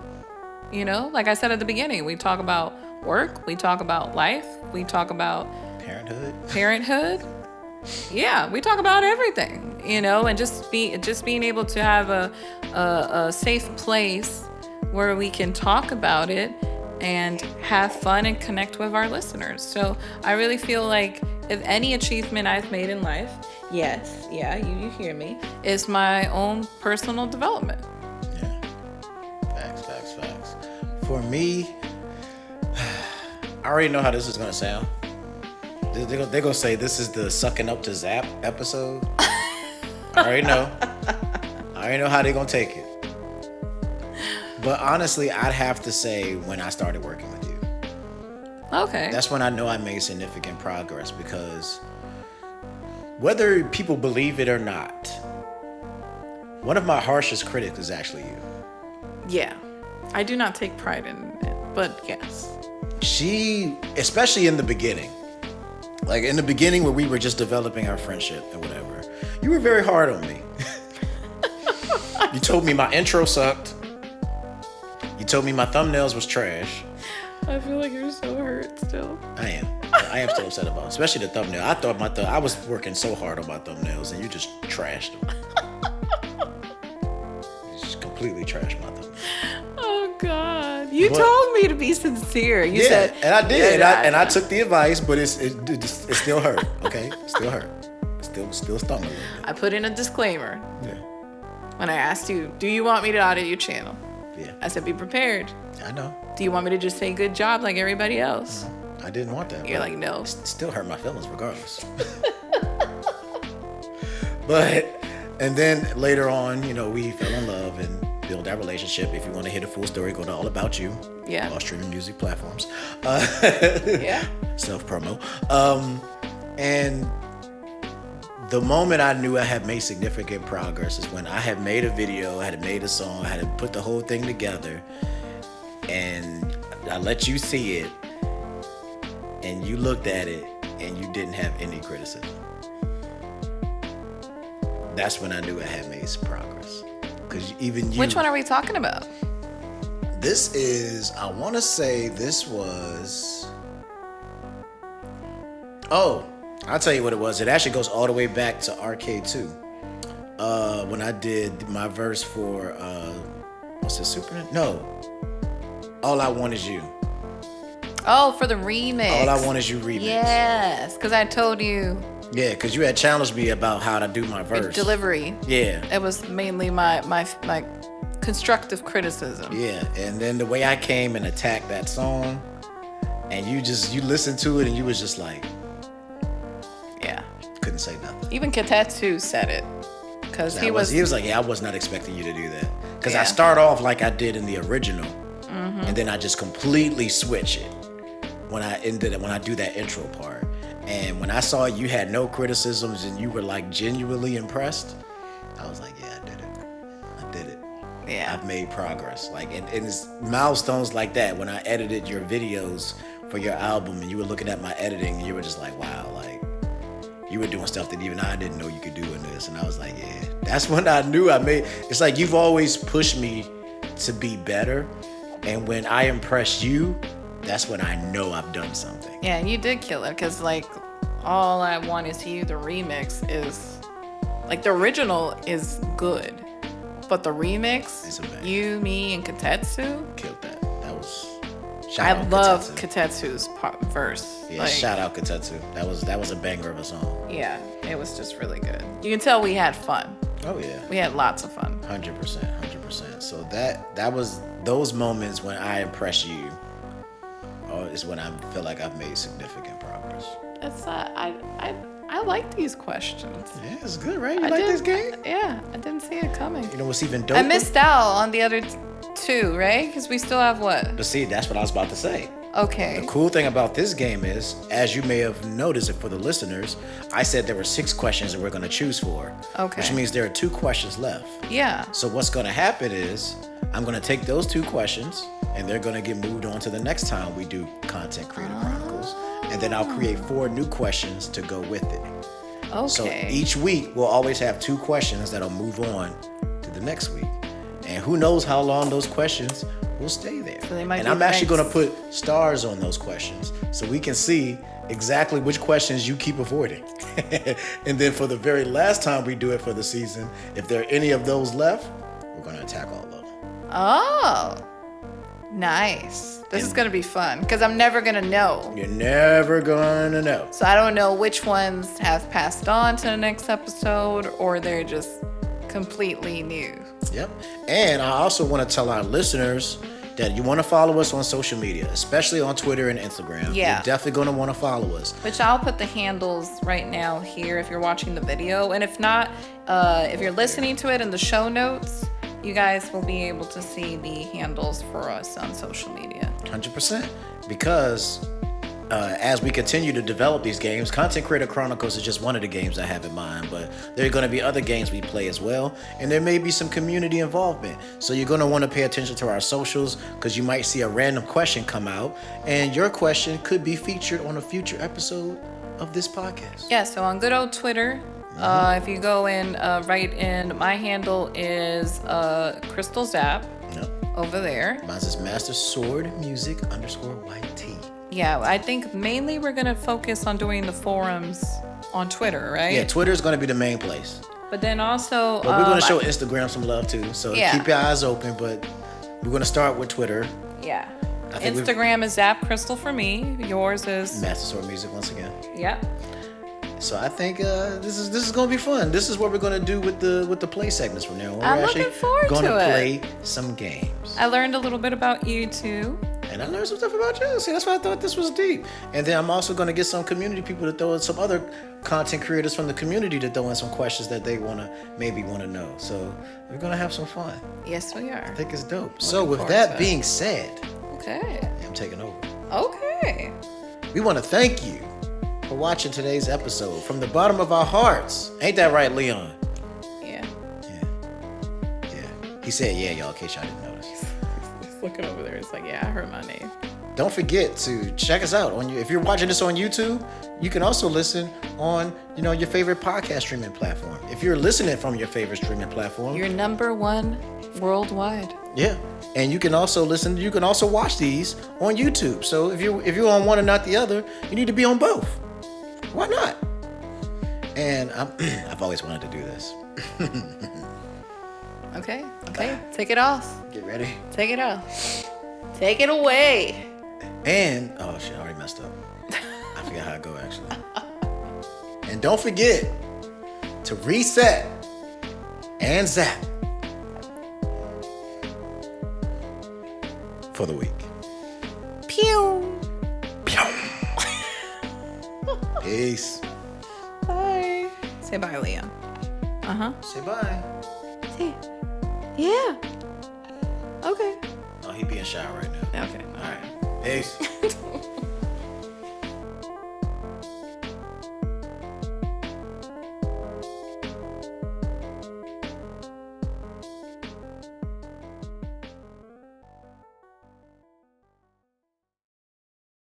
Like I said at the beginning, we talk about work, we talk about life, we talk about parenthood. Yeah, we talk about everything, and just being able to have a safe place where we can talk about it and have fun and connect with our listeners. So I really feel like if any achievement I've made in life, yes, yeah, you hear me, is my own personal development. Yeah. Facts. For me, I already know how this is going to sound. They're going to say this is the Sucking Up to Zap episode. I already know how they're going to take it. But honestly, I'd have to say when I started working with you. Okay. That's when I know I made significant progress, because whether people believe it or not, one of my harshest critics is actually you. Yeah. I do not take pride in it, but yes. She, especially in the beginning, like in the beginning where we were just developing our friendship and whatever, you were very hard on me. You told me my intro sucked. You told me my thumbnails was trash. I feel like you're so hurt still. I am still upset about it, especially the thumbnail. I thought I was working so hard on my thumbnails and you just trashed them. You just completely trashed my thumbnails. Oh God! You told me to be sincere. You said, and I did, and I took the advice, but it still hurt. Okay, it still hurt. It still stung a little bit. I put in a disclaimer. Yeah. When I asked you, do you want me to audit your channel? Yeah. I said, be prepared. I know. Do you want me to just say good job like everybody else? No, I didn't want that. You're like, no. It still hurt my feelings regardless. And then later on, we fell in love and build that relationship. If you want to hear the full story, go to All About You. Yeah. All streaming music platforms. Yeah. Self-promo. And the moment I knew I had made significant progress is when I had made a video, I had made a song, I had put the whole thing together, and I let you see it, and you looked at it, and you didn't have any criticism. That's when I knew I had made some progress. Because even you... Which one are we talking about? This is, I want to say this was... Oh, I'll tell you what it was. It actually goes all the way back to Arcade 2. When I did my verse for, what's it, Super? No. All I Want Is You. Oh, for the remix. All I Want Is You remix. Yes, because I told you. Yeah, because you had challenged me about how to do my verse. Delivery. Yeah. It was mainly my constructive criticism. Yeah, and then the way I came and attacked that song, and you listened to it and you was just like, yeah, couldn't say nothing. Even Katetsu said it, because he was like, yeah, I was not expecting you to do that, because yeah. I start off like I did in the original, and then I just completely switch it when I do that intro part. And when I saw you had no criticisms and you were like genuinely impressed, I was like, yeah, I did it. Yeah. I've made progress. Like, and it's milestones like that. When I edited your videos for your album and you were looking at my editing and you were just like, wow, like you were doing stuff that even I didn't know you could do in this. And I was like, yeah, that's when I knew I made, it's like you've always pushed me to be better. And when I impress you, that's when I know I've done something. Yeah, and you did kill it, because like all I want to see the remix is like the original is good, but the remix, It's amazing. you, me, and Katetsu. Killed that. That was. I love Katetsu. Katetsu's verse. Yeah, Like, shout out Katetsu. That was a banger of a song. yeah, it was just really good. You can tell we had fun. Oh yeah. We had lots of fun. 100%. So that was those moments when I impress you. Is when I feel like I've made significant progress. It's I like these questions. Yeah, it's good, right? You like this game? Yeah, I didn't see it coming. You know what's even doper? I missed out on the other two, right? Because we still have what? But see, that's what I was about to say. Okay. The cool thing about this game is, as you may have noticed it for the listeners, I said there were 6 questions that we're going to choose for. Okay. Which means there are 2 questions left. Yeah. So what's going to happen is, I'm going to take those 2 questions, and they're going to get moved on to the next time we do Content Creator Chronicles. And then I'll create 4 new questions to go with it. Okay. So each week, we'll always have 2 questions that'll move on to the next week. And who knows how long those questions will stay there. So they might and be I'm actually next. going to put stars on those questions so we can see exactly which questions you keep avoiding. And then for the very last time we do it for the season, if there are any of those left, we're going to attack all of them. Oh, nice. This is going to be fun because I'm never going to know. You're never going to know. So I don't know which ones have passed on to the next episode or they're just completely new. Yep. And I also want to tell our listeners that you want to follow us on social media, especially on Twitter and Instagram. Yeah. You're definitely going to want to follow us. Which I'll put the handles right now here if you're watching the video. And if not, if you're listening to it in the show notes, you guys will be able to see the handles for us on social media. 100%. Because as we continue to develop these games, Content Creator Chronicles is just one of the games I have in mind, but there are going to be other games we play as well, and there may be some community involvement. So you're going to want to pay attention to our socials because you might see a random question come out, and your question could be featured on a future episode of this podcast. Yeah, so on good old Twitter, if you go in, write in, my handle is Crystal Zap over there. Mine's is Master Sword Music _YT. Yeah, I think mainly we're going to focus on doing the forums on Twitter, right? Yeah, Twitter is going to be the main place. But then also... But we're going to show Instagram some love too. So keep your eyes open, but we're going to start with Twitter. Yeah. Instagram is ZapCristal for me. Yours is... Master Sword Music once again. Yep. So I think this is going to be fun. This is what we're going to do with the play segments from now on. I'm looking forward to it. Going to play some games. I learned a little bit about you too. And I learned some stuff about you. See, that's why I thought this was deep. And then I'm also going to get some community people to throw in, some other content creators from the community to throw in some questions that they maybe want to know. So we're going to have some fun. Yes, we are. I think it's dope. So with that being said, okay, I'm taking over. Okay. We want to thank you for watching today's episode from the bottom of our hearts. Ain't that right, Leon? Yeah. He said, yeah, y'all, in case y'all didn't notice. He's looking over there. It's like, yeah, I heard my name. Don't forget to check us out if you're watching this on YouTube. You can also listen on your favorite podcast streaming platform. If you're listening from your favorite streaming platform, you're #1 worldwide. Yeah, and you can also listen. You can also watch these on YouTube. So if you're on one and not the other, you need to be on both. Why not? And I've always wanted to do this. Okay. Take it off. Get ready. Take it off. Take it away. And oh shit, I already messed up. I forgot how it go actually. And don't forget to reset and zap for the week. Pew. Pew. Peace. Bye. Say bye, Leon. Say bye. Say. Yeah. Okay. Oh, he being shy right now. Okay. All right. Peace.